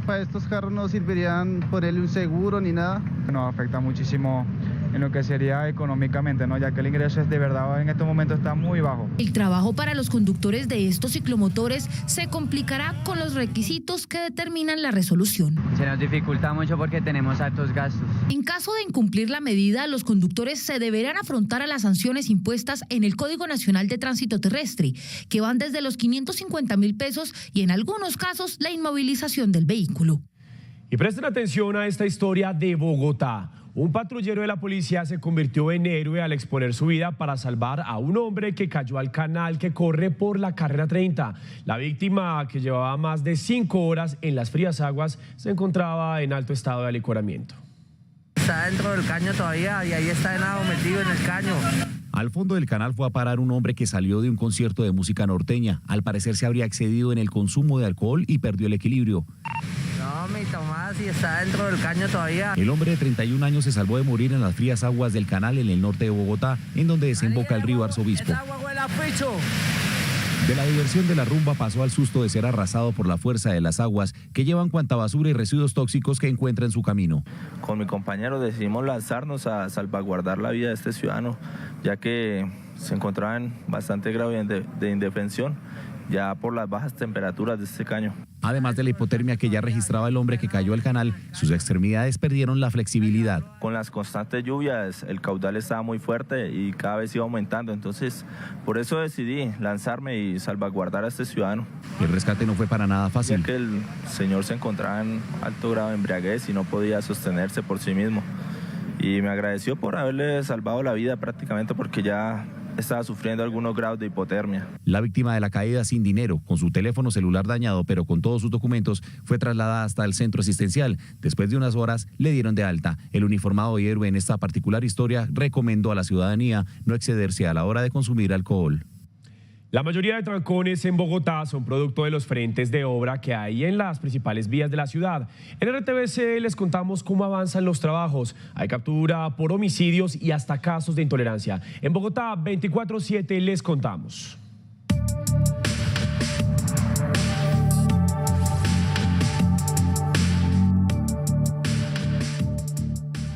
[SPEAKER 19] Para estos carros no servirían ponerle un seguro ni nada.
[SPEAKER 20] Nos afecta muchísimo en lo que sería económicamente, ¿no? Ya que el ingreso es de verdad en estos momentos está muy bajo.
[SPEAKER 17] El trabajo para los conductores de estos ciclomotores se complicará con los requisitos que determinan la resolución.
[SPEAKER 21] Se nos dificulta mucho porque tenemos altos gastos.
[SPEAKER 17] En caso de incumplir la medida, los conductores se deberán afrontar a las sanciones impuestas en el Código Nacional de Tránsito Terrestre, que van desde los 550.000 pesos y en algunos casos la inmovilización del vehículo.
[SPEAKER 4] Y presten atención a esta historia de Bogotá. Un patrullero de la policía se convirtió en héroe al exponer su vida para salvar a un hombre que cayó al canal que corre por la carrera 30. La víctima, que llevaba más de 5 horas en las frías aguas, se encontraba en alto estado de alicoramiento.
[SPEAKER 30] Está dentro del caño todavía y ahí está Henao metido en el caño.
[SPEAKER 18] Al fondo del canal fue a parar un hombre que salió de un concierto de música norteña. Al parecer se habría excedido en el consumo de alcohol y perdió el equilibrio.
[SPEAKER 30] No, mi Tomás, y está dentro del caño todavía.
[SPEAKER 18] El hombre de 31 años se salvó de morir en las frías aguas del canal en el norte de Bogotá, en donde desemboca el río Arzobispo. De la diversión de la rumba pasó al susto de ser arrasado por la fuerza de las aguas que llevan cuanta basura y residuos tóxicos que encuentra en su camino.
[SPEAKER 31] Con mi compañero decidimos lanzarnos a salvaguardar la vida de este ciudadano, ya que se encontraba en bastante grado de indefensión, ya por las bajas temperaturas de este caño.
[SPEAKER 18] Además de la hipotermia que ya registraba el hombre que cayó al canal, sus extremidades perdieron la flexibilidad.
[SPEAKER 31] Con las constantes lluvias, el caudal estaba muy fuerte y cada vez iba aumentando, entonces por eso decidí lanzarme y salvaguardar a este ciudadano.
[SPEAKER 18] El rescate no fue para nada fácil.
[SPEAKER 31] Ya que el señor se encontraba en alto grado de embriaguez y no podía sostenerse por sí mismo. Y me agradeció por haberle salvado la vida prácticamente, porque ya estaba sufriendo algunos grados de hipotermia.
[SPEAKER 18] La víctima de la caída, sin dinero, con su teléfono celular dañado, pero con todos sus documentos, fue trasladada hasta el centro asistencial. Después de unas horas, le dieron de alta. El uniformado y héroe en esta particular historia recomendó a la ciudadanía no excederse a la hora de consumir alcohol.
[SPEAKER 4] La mayoría de trancones en Bogotá son producto de los frentes de obra que hay en las principales vías de la ciudad. En RTVC les contamos cómo avanzan los trabajos. Hay captura por homicidios y hasta casos de intolerancia. En Bogotá, 24/7 les contamos.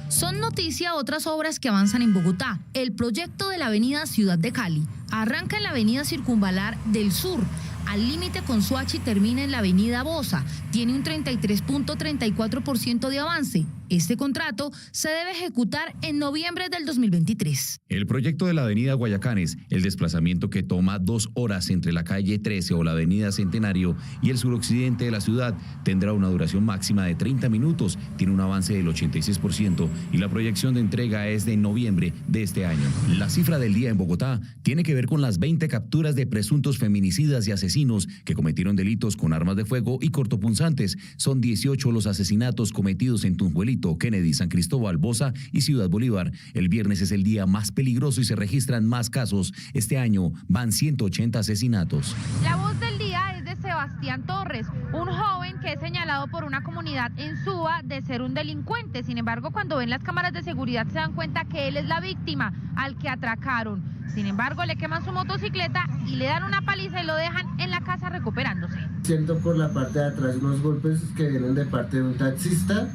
[SPEAKER 17] Son noticia otras obras que avanzan en Bogotá. El proyecto de la avenida Ciudad de Cali arranca en la avenida Circunvalar del Sur, al límite con Soacha, y termina en la avenida Bosa. Tiene un 33.34% de avance. Este contrato se debe ejecutar en noviembre del 2023.
[SPEAKER 18] El proyecto de la avenida Guayacanes, el desplazamiento que toma 2 horas entre la calle 13 o la avenida Centenario y el suroccidente de la ciudad, tendrá una duración máxima de 30 minutos, tiene un avance del 86% y la proyección de entrega es de noviembre de este año. La cifra del día en Bogotá tiene que ver con las 20 capturas de presuntos feminicidas y asesinos que cometieron delitos con armas de fuego y cortopunzantes. Son 18 los asesinatos cometidos en Tunjuelito, Kennedy, San Cristóbal, Bosa y Ciudad Bolívar. El viernes es el día más peligroso y se registran más casos. Este año van 180 asesinatos.
[SPEAKER 2] La voz del día es de Sebastián Torres, un joven que es señalado por una comunidad en Suba de ser un delincuente. Sin embargo, cuando ven las cámaras de seguridad se dan cuenta que él es la víctima al que atracaron. Sin embargo, le queman su motocicleta y le dan una paliza y lo dejan en la casa recuperándose.
[SPEAKER 5] Siento por la parte de atrás unos golpes que vienen de parte de un taxista,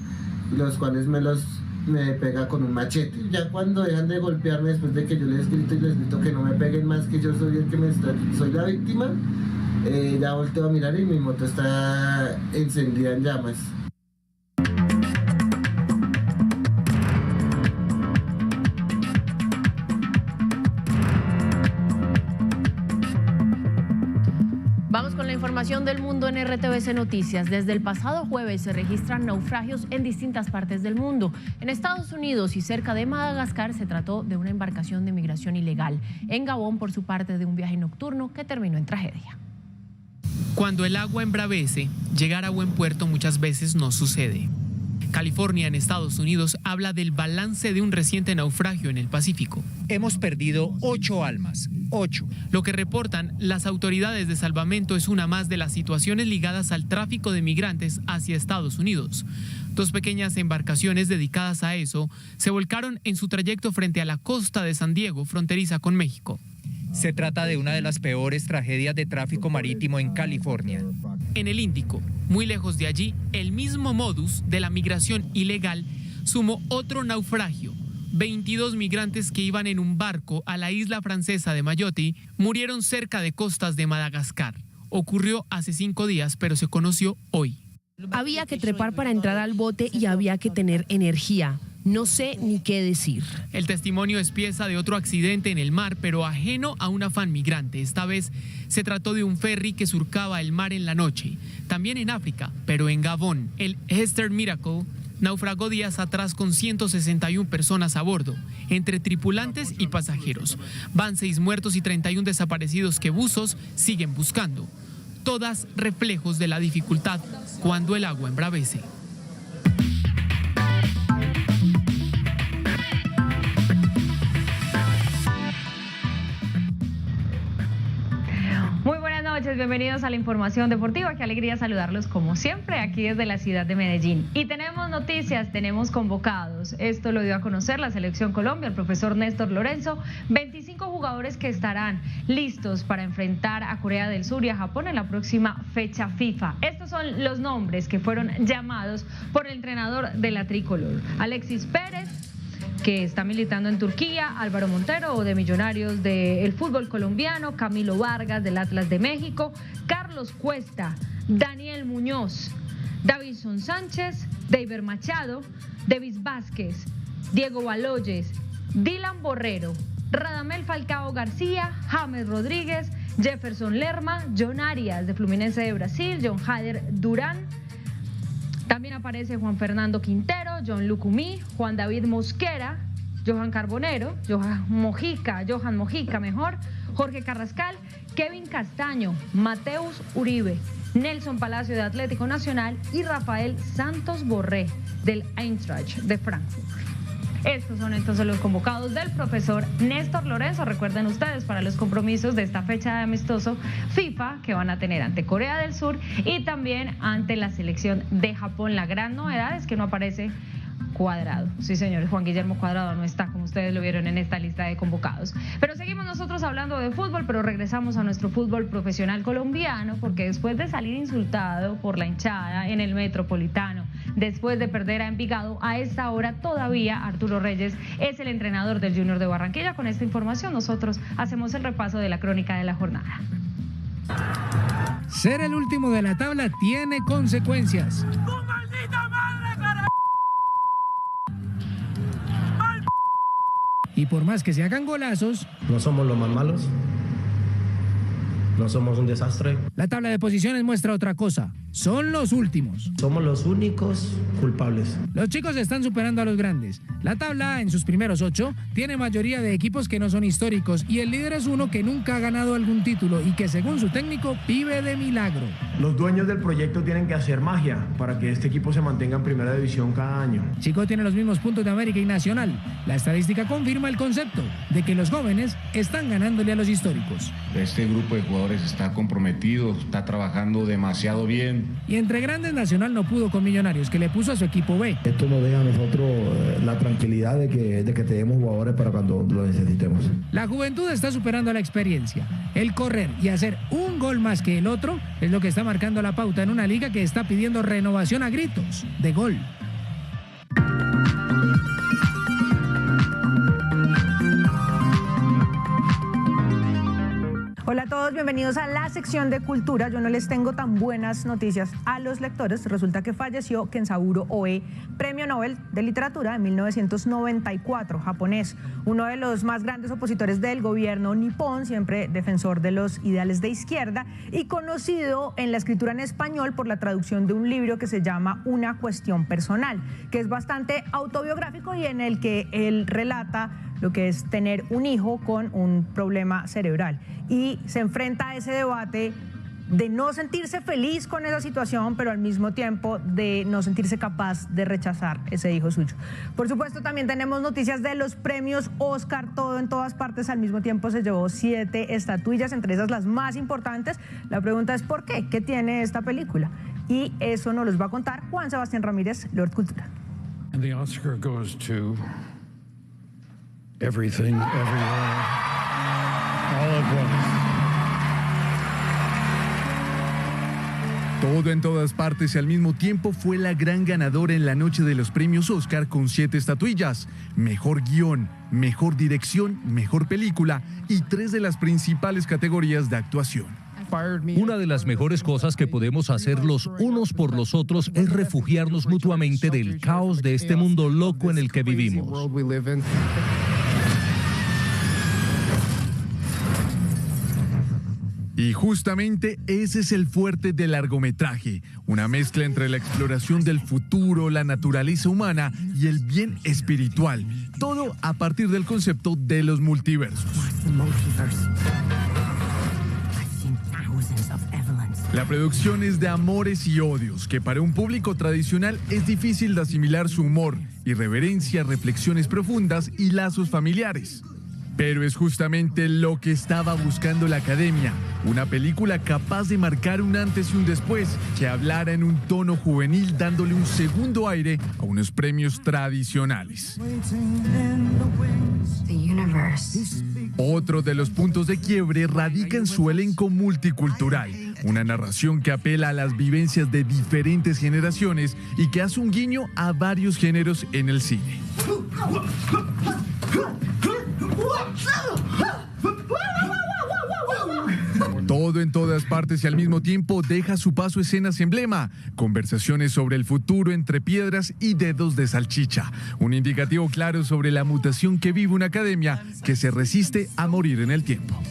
[SPEAKER 5] los cuales me pega con un machete. Ya cuando dejan de golpearme, después de que yo les grito que no me peguen más, que yo soy el que soy la víctima, ya volteo a mirar y mi moto está encendida en llamas.
[SPEAKER 7] Vamos con la información del mundo en RTVC Noticias. Desde el pasado jueves se registran naufragios en distintas partes del mundo. En Estados Unidos y cerca de Madagascar se trató de una embarcación de migración ilegal. En Gabón, por su parte, de un viaje nocturno que terminó en tragedia.
[SPEAKER 6] Cuando el agua embravece, llegar a buen puerto muchas veces no sucede. California, en Estados Unidos, habla del balance de un reciente naufragio en el Pacífico.
[SPEAKER 22] Hemos perdido 8 almas, 8.
[SPEAKER 6] Lo que reportan las autoridades de salvamento es una más de las situaciones ligadas al tráfico de migrantes hacia Estados Unidos. 2 pequeñas embarcaciones dedicadas a eso se volcaron en su trayecto frente a la costa de San Diego, fronteriza con México.
[SPEAKER 22] Se trata de una de las peores tragedias de tráfico marítimo en California.
[SPEAKER 6] En el Índico, muy lejos de allí, el mismo modus de la migración ilegal sumó otro naufragio. 22 migrantes que iban en un barco a la isla francesa de Mayotte murieron cerca de costas de Madagascar. Ocurrió hace 5 días, pero se conoció hoy.
[SPEAKER 23] Había que trepar para entrar al bote y había que tener energía. No sé ni qué decir.
[SPEAKER 6] El testimonio es pieza de otro accidente en el mar, pero ajeno a un afán migrante. Esta vez se trató de un ferry que surcaba el mar en la noche. También en África, pero en Gabón. El Hester Miracle naufragó días atrás con 161 personas a bordo, entre tripulantes y pasajeros. Van 6 muertos y 31 desaparecidos que buzos siguen buscando. Todas reflejos de la dificultad cuando el agua embravece.
[SPEAKER 7] Muy buenas noches, bienvenidos a la información deportiva. Qué alegría saludarlos como siempre aquí desde la ciudad de Medellín. Y tenemos noticias, tenemos convocados. Esto lo dio a conocer la Selección Colombia, el profesor Néstor Lorenzo. 25 jugadores que estarán listos para enfrentar a Corea del Sur y a Japón en la próxima fecha FIFA. Estos son los nombres que fueron llamados por el entrenador de la tricolor. Alexis Pérez, que está militando en Turquía, Álvaro Montero de Millonarios del fútbol colombiano, Camilo Vargas del Atlas de México, Carlos Cuesta, Daniel Muñoz, Davison Sánchez, Deiber Machado, Davis Vázquez, Diego Baloyes, Dylan Borrero, Radamel Falcao García, James Rodríguez, Jefferson Lerma, John Arias de Fluminense de Brasil, John Hader Durán. También aparece Juan Fernando Quintero, John Lucumí, Juan David Mosquera, Johan Carbonero, Johan Mojica, Jorge Carrascal, Kevin Castaño, Mateus Uribe, Nelson Palacio de Atlético Nacional y Rafael Santos Borré del Eintracht de Frankfurt. Estos son entonces los convocados del profesor Néstor Lorenzo. Recuerden ustedes, para los compromisos de esta fecha de amistoso FIFA que van a tener ante Corea del Sur y también ante la selección de Japón. La gran novedad es que no aparece Cuadrado. Sí, señores, Juan Guillermo Cuadrado no está, como ustedes lo vieron en esta lista de convocados. Pero seguimos nosotros hablando de fútbol, pero regresamos a nuestro fútbol profesional colombiano, porque después de salir insultado por la hinchada en el Metropolitano, después de perder a Envigado, a esta hora todavía Arturo Reyes es el entrenador del Junior de Barranquilla. Con esta información nosotros hacemos el repaso de la crónica de la jornada.
[SPEAKER 24] Ser el último de la tabla tiene consecuencias.
[SPEAKER 1] y por más que se hagan golazos,
[SPEAKER 3] no somos los más malos. No somos un desastre.
[SPEAKER 1] La tabla de posiciones muestra otra cosa. Son los últimos.
[SPEAKER 3] Somos los únicos culpables.
[SPEAKER 1] Los chicos están superando a los grandes. La tabla, en sus primeros 8, tiene mayoría de equipos que no son históricos y el líder es uno que nunca ha ganado algún título y que según su técnico vive de milagro.
[SPEAKER 3] Los dueños del proyecto tienen que hacer magia para que este equipo se mantenga en primera división cada año.
[SPEAKER 1] Chico tiene los mismos puntos de América y Nacional. La estadística confirma el concepto de que los jóvenes están ganándole a los históricos.
[SPEAKER 8] Este grupo de jugadores está comprometido, está trabajando demasiado bien.
[SPEAKER 1] Y entre grandes, Nacional no pudo con Millonarios, que le puso a su equipo B.
[SPEAKER 3] Esto nos deja a nosotros la tranquilidad de que tenemos jugadores para cuando lo necesitemos.
[SPEAKER 1] La juventud está superando a la experiencia. El correr y hacer un gol más que el otro es lo que está marcando la pauta en una liga que está pidiendo renovación a gritos de gol.
[SPEAKER 9] Hola a todos, bienvenidos a la sección de cultura. Yo no les tengo tan buenas noticias a los lectores. Resulta que falleció Kenzaburo Oe, premio Nobel de Literatura en 1994, japonés, uno de los más grandes opositores del gobierno nipón, siempre defensor de los ideales de izquierda y conocido en la escritura en español por la traducción de un libro que se llama Una cuestión personal, que es bastante autobiográfico y en el que él relata lo que es tener un hijo con un problema cerebral y se enfrenta a ese debate de no sentirse feliz con esa situación, pero al mismo tiempo de no sentirse capaz de rechazar ese hijo suyo. Por supuesto, también tenemos noticias de los premios Oscar, todo en todas partes. Al mismo tiempo se llevó 7 estatuillas, entre esas las más importantes. La pregunta es ¿por qué? ¿Qué tiene esta película? Y eso nos los va a contar Juan Sebastián Ramírez, Lord Cultura.
[SPEAKER 10] And the Oscar goes to Everything, Everywhere, All at Once.
[SPEAKER 24] Todo en todas partes y al mismo tiempo fue la gran ganadora en la noche de los premios Oscar con 7 estatuillas. Mejor guión, mejor dirección, mejor película y 3 de las principales categorías de actuación.
[SPEAKER 16] Una de las mejores cosas que podemos hacer los unos por los otros es refugiarnos mutuamente del caos de este mundo loco en el que vivimos.
[SPEAKER 24] Y justamente ese es el fuerte del largometraje, una mezcla entre la exploración del futuro, la naturaleza humana y el bien espiritual, todo a partir del concepto de los multiversos. La producción es de amores y odios, que para un público tradicional es difícil de asimilar su humor, irreverencia, reflexiones profundas y lazos familiares. Pero es justamente lo que estaba buscando la Academia, una película capaz de marcar un antes y un después, que hablara en un tono juvenil dándole un segundo aire a unos premios tradicionales. Otro de los puntos de quiebre radica en su elenco multicultural, una narración que apela a las vivencias de diferentes generaciones y que hace un guiño a varios géneros en el cine. Todo en todas partes y al mismo tiempo deja a su paso escenas emblema, conversaciones sobre el futuro entre piedras y dedos de salchicha, un indicativo claro sobre la mutación que vive una academia que se resiste a morir en el tiempo.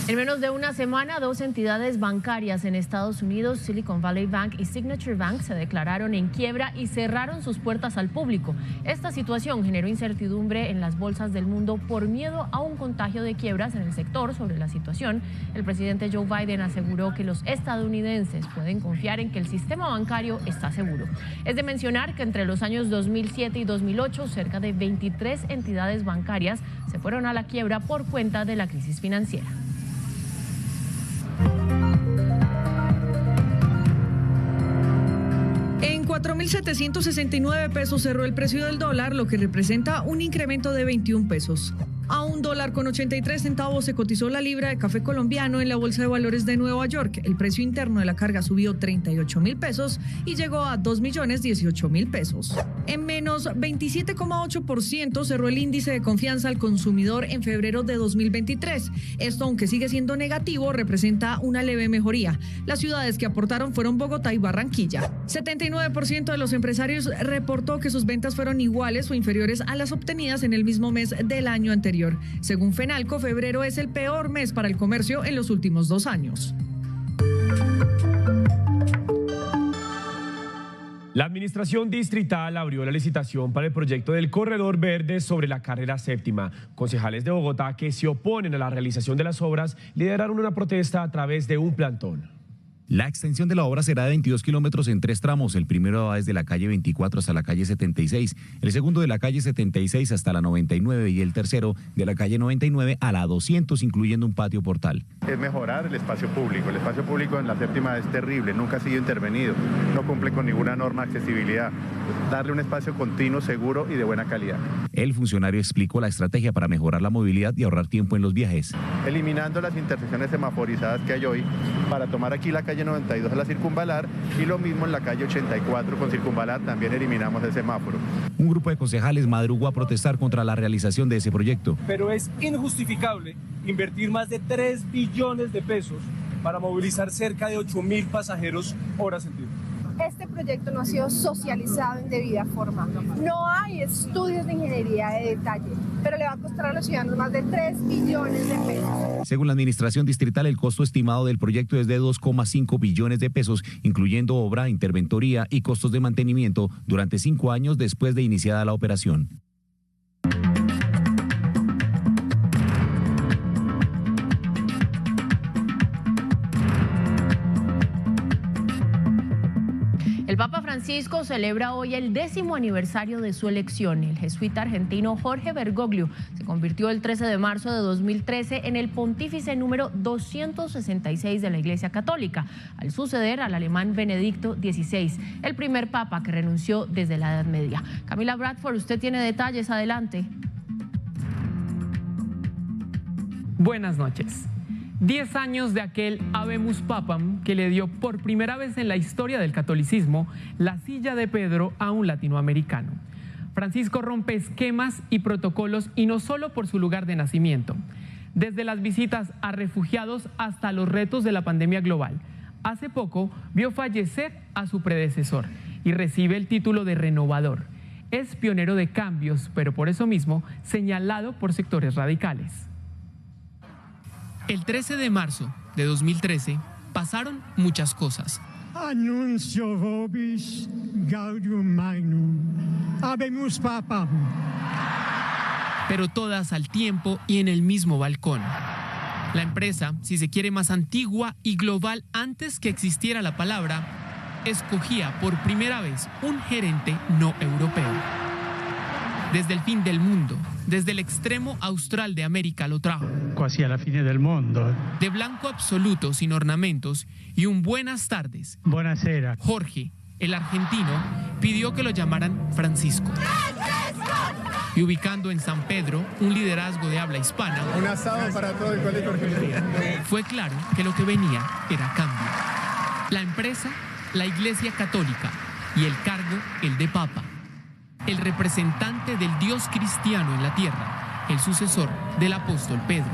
[SPEAKER 7] En menos de una semana, 2 entidades bancarias en Estados Unidos, Silicon Valley Bank y Signature Bank, se declararon en quiebra y cerraron sus puertas al público. Esta situación generó incertidumbre en las bolsas del mundo por miedo a un contagio de quiebras en el sector. Sobre la situación, el presidente Joe Biden aseguró que los estadounidenses pueden confiar en que el sistema bancario está seguro. Es de mencionar que entre los años 2007 y 2008, cerca de 23 entidades bancarias se fueron a la quiebra por cuenta de la crisis financiera.
[SPEAKER 25] En 4.769 pesos cerró el precio del dólar, lo que representa un incremento de 21 pesos.
[SPEAKER 11] A $1.83 se cotizó la libra de café colombiano en la Bolsa de Valores de Nueva York. El precio interno de la carga subió 38.000 pesos y llegó a 2.018.000 pesos. En menos 27,8% cerró el índice de confianza al consumidor en febrero de 2023. Esto, aunque sigue siendo negativo, representa una leve mejoría. Las ciudades que aportaron fueron Bogotá y Barranquilla. 79% de los empresarios reportó que sus ventas fueron iguales o inferiores a las obtenidas en el mismo mes del año anterior. Según Fenalco, febrero es el peor mes para el comercio en los últimos 2 años.
[SPEAKER 4] La administración distrital abrió la licitación para el proyecto del Corredor Verde sobre la carrera séptima. Concejales de Bogotá que se oponen a la realización de las obras lideraron una protesta a través de un plantón.
[SPEAKER 18] La extensión de la obra será de 22 kilómetros en 3 tramos. El primero va desde la calle 24 hasta la calle 76, el segundo de la calle 76 hasta la 99 y el tercero de la calle 99 a la 200, incluyendo un patio portal.
[SPEAKER 12] Es mejorar el espacio público. El espacio público en la séptima es terrible, nunca ha sido intervenido, no cumple con ninguna norma de accesibilidad. Darle un espacio continuo, seguro y de buena calidad.
[SPEAKER 18] El funcionario explicó la estrategia para mejorar la movilidad y ahorrar tiempo en los viajes.
[SPEAKER 12] Eliminando las intersecciones semaforizadas que hay hoy para tomar aquí la calle 92 a la circunvalar y lo mismo en la calle 84 con circunvalar, también eliminamos el semáforo.
[SPEAKER 18] Un grupo de concejales madrugó a protestar contra la realización de ese proyecto.
[SPEAKER 13] Pero es injustificable invertir más de 3 billones de pesos para movilizar cerca de 8.000 pasajeros horas en día.
[SPEAKER 14] Este proyecto no ha sido socializado en debida forma. No hay estudios de ingeniería de detalle, pero le va a costar a los ciudadanos más de 3 billones de pesos.
[SPEAKER 18] Según la administración distrital, el costo estimado del proyecto es de 2,5 billones de pesos, incluyendo obra, interventoría y costos de mantenimiento durante 5 años después de iniciada la operación.
[SPEAKER 7] El Papa Francisco celebra hoy el 10º aniversario de su elección. El jesuita argentino Jorge Bergoglio se convirtió el 13 de marzo de 2013 en el pontífice número 266 de la Iglesia Católica, al suceder al alemán Benedicto XVI, el primer papa que renunció desde la Edad Media. Camila Bradford, usted tiene detalles, adelante.
[SPEAKER 6] Buenas noches. 10 años de aquel Habemus Papam que le dio por primera vez en la historia del catolicismo la silla de Pedro a un latinoamericano. Francisco rompe esquemas y protocolos, y no solo por su lugar de nacimiento. Desde las visitas a refugiados hasta los retos de la pandemia global. Hace poco vio fallecer a su predecesor y recibe el título de renovador. Es pionero de cambios, pero por eso mismo señalado por sectores radicales. El 13 de marzo de 2013 pasaron muchas cosas.
[SPEAKER 10] Annuncio vobis gaudium magnum, habemus papam.
[SPEAKER 6] Pero todas al tiempo y en el mismo balcón. La empresa, si se quiere, más antigua y global antes que existiera la palabra, escogía por primera vez un gerente no europeo. Desde el fin del mundo, desde el extremo austral de América lo trajo.
[SPEAKER 10] Quasi alla fine del mondo.
[SPEAKER 6] De blanco absoluto, sin ornamentos, y un buenas tardes.
[SPEAKER 10] Buonasera.
[SPEAKER 6] Jorge, el argentino, pidió que lo llamaran Francisco. Y ubicando en San Pedro un liderazgo de habla hispana,
[SPEAKER 12] Un asado para todo el colegio argentino.
[SPEAKER 6] fue claro que lo que venía era cambio. La empresa, la Iglesia Católica, y el cargo, el de Papa. El representante del Dios cristiano en la tierra, el sucesor del apóstol Pedro.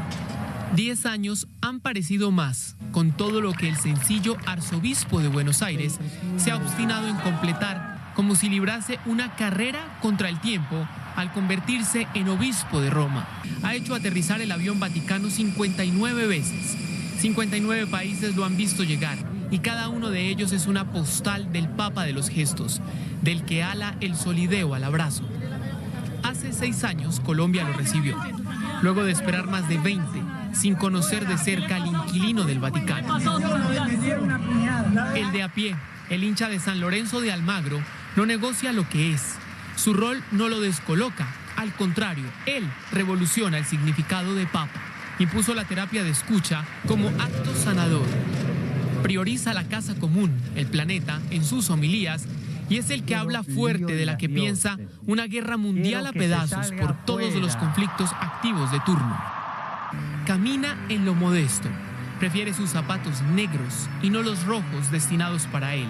[SPEAKER 6] 10 años han parecido más, con todo lo que el sencillo arzobispo de Buenos Aires se ha obstinado en completar, como si librase una carrera contra el tiempo al convertirse en obispo de Roma. Ha hecho aterrizar el avión Vaticano 59 veces. 59 países lo han visto llegar, y cada uno de ellos es una postal del Papa de los gestos, del que ala el solideo al abrazo. Hace 6 años Colombia lo recibió, luego de esperar más de 20, sin conocer de cerca al inquilino del Vaticano. El de a pie, el hincha de San Lorenzo de Almagro, no negocia lo que es. Su rol no lo descoloca, al contrario, él revoluciona el significado de Papa. Impuso la terapia de escucha como acto sanador. Prioriza la casa común, el planeta, en sus homilías, Y es el que habla fuerte de la que piensa una guerra mundial a pedazos por todos los conflictos activos de turno. Camina en lo modesto. Prefiere sus zapatos negros y no los rojos destinados para él.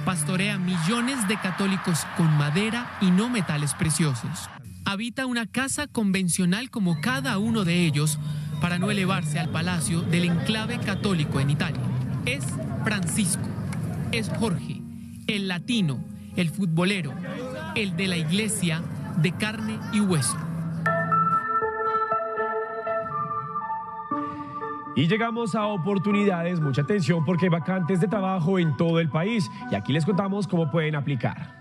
[SPEAKER 6] Pastorea millones de católicos con madera y no metales preciosos. Habita una casa convencional como cada uno de ellos para no elevarse al palacio del enclave católico en Italia. Es Francisco, es Jorge, el latino, el futbolero, el de la iglesia de carne y hueso.
[SPEAKER 4] Y llegamos a oportunidades, mucha atención porque hay vacantes de trabajo en todo el país y aquí les contamos cómo pueden aplicar.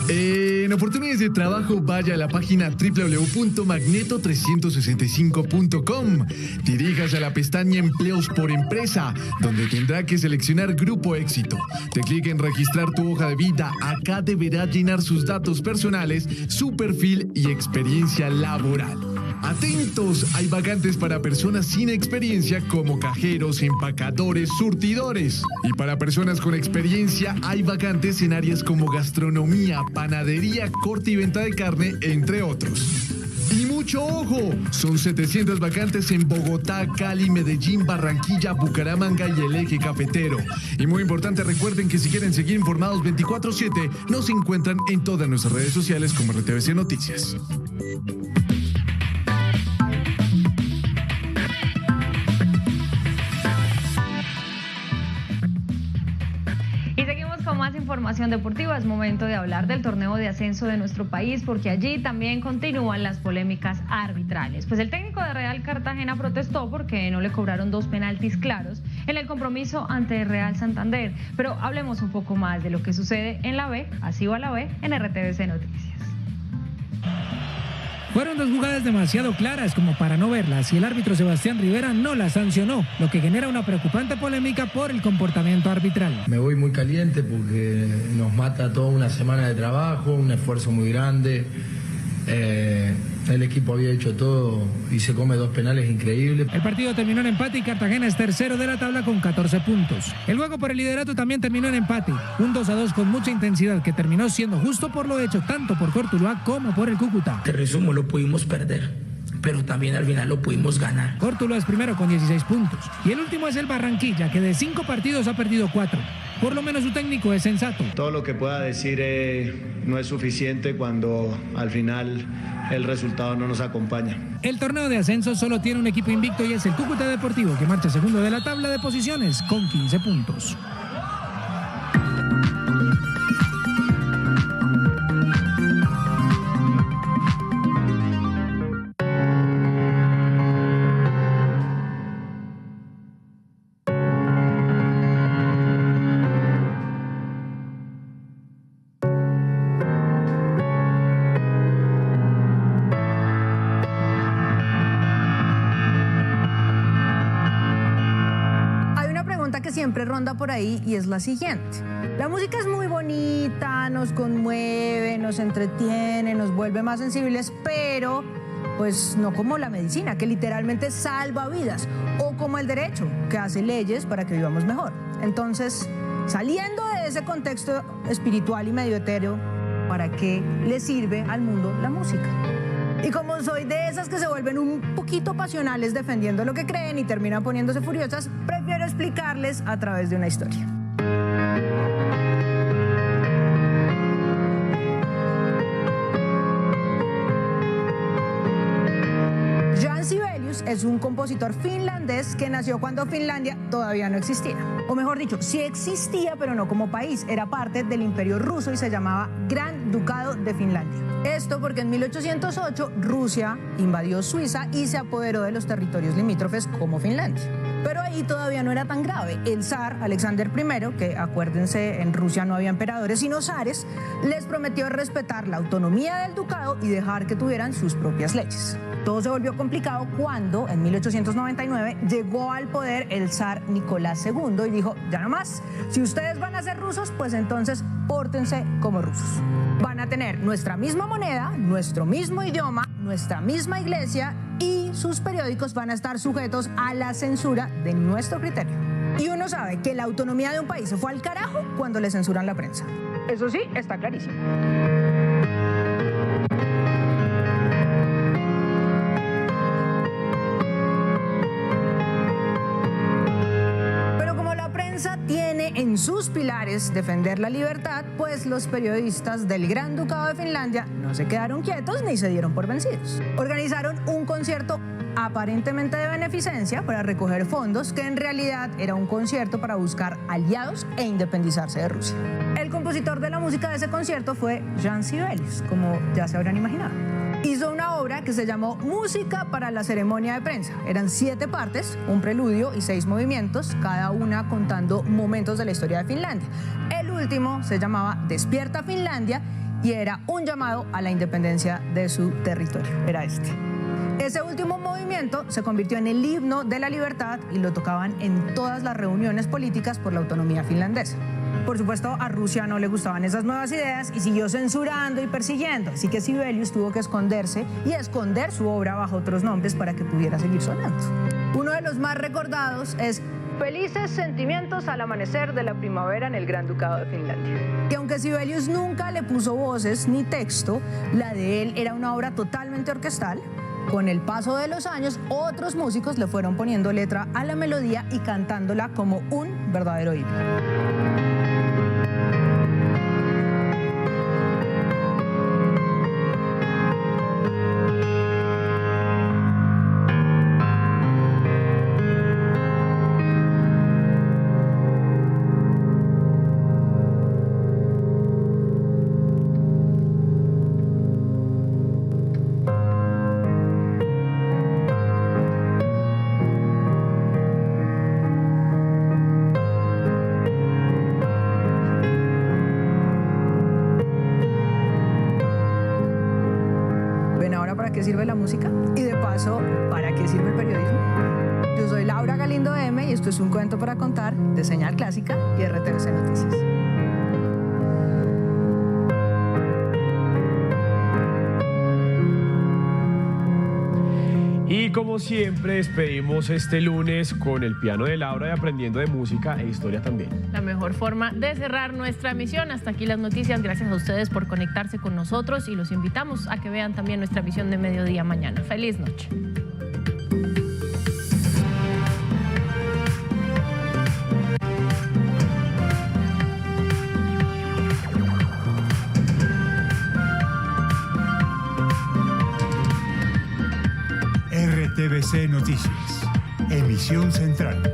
[SPEAKER 24] En oportunidades de trabajo, vaya a la página www.magneto365.com. Diríjase a la pestaña Empleos por empresa, donde tendrá que seleccionar Grupo Éxito. Te clic en registrar tu hoja de vida. Acá deberá llenar sus datos personales, su perfil y experiencia laboral. Atentos, hay vacantes para personas sin experiencia como cajeros, empacadores, surtidores. Y para personas con experiencia hay vacantes en áreas como gastronomía, panadería, corte y venta de carne, entre otros. Y mucho ojo, son 700 vacantes en Bogotá, Cali, Medellín, Barranquilla, Bucaramanga y el eje cafetero. Y muy importante, recuerden que si quieren seguir informados 24/7, nos encuentran en todas nuestras redes sociales como RTVC Noticias.
[SPEAKER 2] Más información deportiva, es momento de hablar del torneo de ascenso de nuestro país porque allí también continúan las polémicas arbitrales. Pues el técnico de Real Cartagena protestó porque no le cobraron 2 penaltis claros en el compromiso ante Real Santander. Pero hablemos un poco más de lo que sucede en la B, así va la B en RTVC Noticias.
[SPEAKER 1] Fueron 2 jugadas demasiado claras como para no verlas y el árbitro Sebastián Rivera no las sancionó, lo que genera una preocupante polémica por el comportamiento arbitral.
[SPEAKER 3] Me voy muy caliente porque nos mata toda una semana de trabajo, un esfuerzo muy grande. El equipo había hecho todo y se come 2 penales increíbles.
[SPEAKER 1] El partido terminó en empate y Cartagena es tercero de la tabla con 14 puntos. El juego por el liderato también terminó en empate, un 2-2 con mucha intensidad que terminó siendo justo por lo hecho tanto por Cortuluá como por el Cúcuta.
[SPEAKER 15] Te resumo, lo pudimos perder, pero también al final lo pudimos ganar.
[SPEAKER 1] Cortuluá es primero con 16 puntos y el último es el Barranquilla, que de 5 partidos ha perdido 4. Por lo menos su técnico es sensato.
[SPEAKER 19] Todo lo que pueda decir no es suficiente cuando al final el resultado no nos acompaña.
[SPEAKER 1] El torneo de ascenso solo tiene un equipo invicto y es el Cúcuta Deportivo, que marcha segundo de la tabla de posiciones con 15 puntos.
[SPEAKER 9] Siempre ronda por ahí y es la siguiente. La música es muy bonita, nos conmueve, nos entretiene, nos vuelve más sensibles, pero pues no como la medicina, que literalmente salva vidas, o como el derecho, que hace leyes para que vivamos mejor. Entonces, saliendo de ese contexto espiritual y medio etéreo, ¿para qué le sirve al mundo la música? Y como soy de esas que se vuelven un poquito pasionales defendiendo lo que creen y terminan poniéndose furiosas, prefiero explicarles a través de una historia. Jan Sibelius es un compositor finlandés que nació cuando Finlandia todavía no existía. O mejor dicho, sí existía, pero no como país. Era parte del Imperio Ruso y se llamaba Gran Ducado de Finlandia. Esto porque en 1808 Rusia invadió Suiza y se apoderó de los territorios limítrofes como Finlandia. Pero ahí todavía no era tan grave. El zar Alexander I, que acuérdense, en Rusia no había emperadores sino zares, les prometió respetar la autonomía del ducado y dejar que tuvieran sus propias leyes. Todo se volvió complicado cuando, en 1899, llegó al poder el zar Nicolás II y dijo, ya no más, si ustedes van a ser rusos, pues entonces pórtense como rusos. Van a tener nuestra misma moneda, nuestro mismo idioma, nuestra misma iglesia y sus periódicos van a estar sujetos a la censura de nuestro criterio. Y uno sabe que la autonomía de un país se fue al carajo cuando le censuran la prensa. Eso sí, está clarísimo. Pero como la prensa tiene en sus pilares defender la libertad, pues los periodistas del Gran Ducado de Finlandia no se quedaron quietos ni se dieron por vencidos. Organizaron un concierto aparentemente de beneficencia para recoger fondos, que en realidad era un concierto para buscar aliados e independizarse de Rusia. El compositor de la música de ese concierto fue Jean Sibelius, como ya se habrán imaginado. Hizo una obra que se llamó Música para la ceremonia de prensa. Eran 7 partes, un preludio y 6 movimientos, cada una contando momentos de la historia de Finlandia. El último se llamaba Despierta Finlandia y era un llamado a la independencia de su territorio. Era este. Ese último movimiento se convirtió en el himno de la libertad y lo tocaban en todas las reuniones políticas por la autonomía finlandesa. Por supuesto, a Rusia no le gustaban esas nuevas ideas y siguió censurando y persiguiendo, así que Sibelius tuvo que esconderse y esconder su obra bajo otros nombres para que pudiera seguir sonando. Uno de los más recordados es Felices sentimientos al amanecer de la primavera en el Gran Ducado de Finlandia. Que aunque Sibelius nunca le puso voces ni texto, la de él era una obra totalmente orquestal. Con el paso de los años, otros músicos le fueron poniendo letra a la melodía y cantándola como un verdadero himno. ¿Para qué sirve la música? Y de paso, ¿para qué sirve el periodismo? Yo soy Laura Galindo M y esto es un cuento para contar de Señal Clásica y RTVC Noticias.
[SPEAKER 4] Y como siempre despedimos este lunes con el piano de Laura y aprendiendo de música e historia también.
[SPEAKER 7] La mejor forma de cerrar nuestra emisión. Hasta aquí las noticias. Gracias a ustedes por conectarse con nosotros y los invitamos a que vean también nuestra emisión de mediodía mañana. Feliz noche.
[SPEAKER 5] RTVC Noticias, emisión central.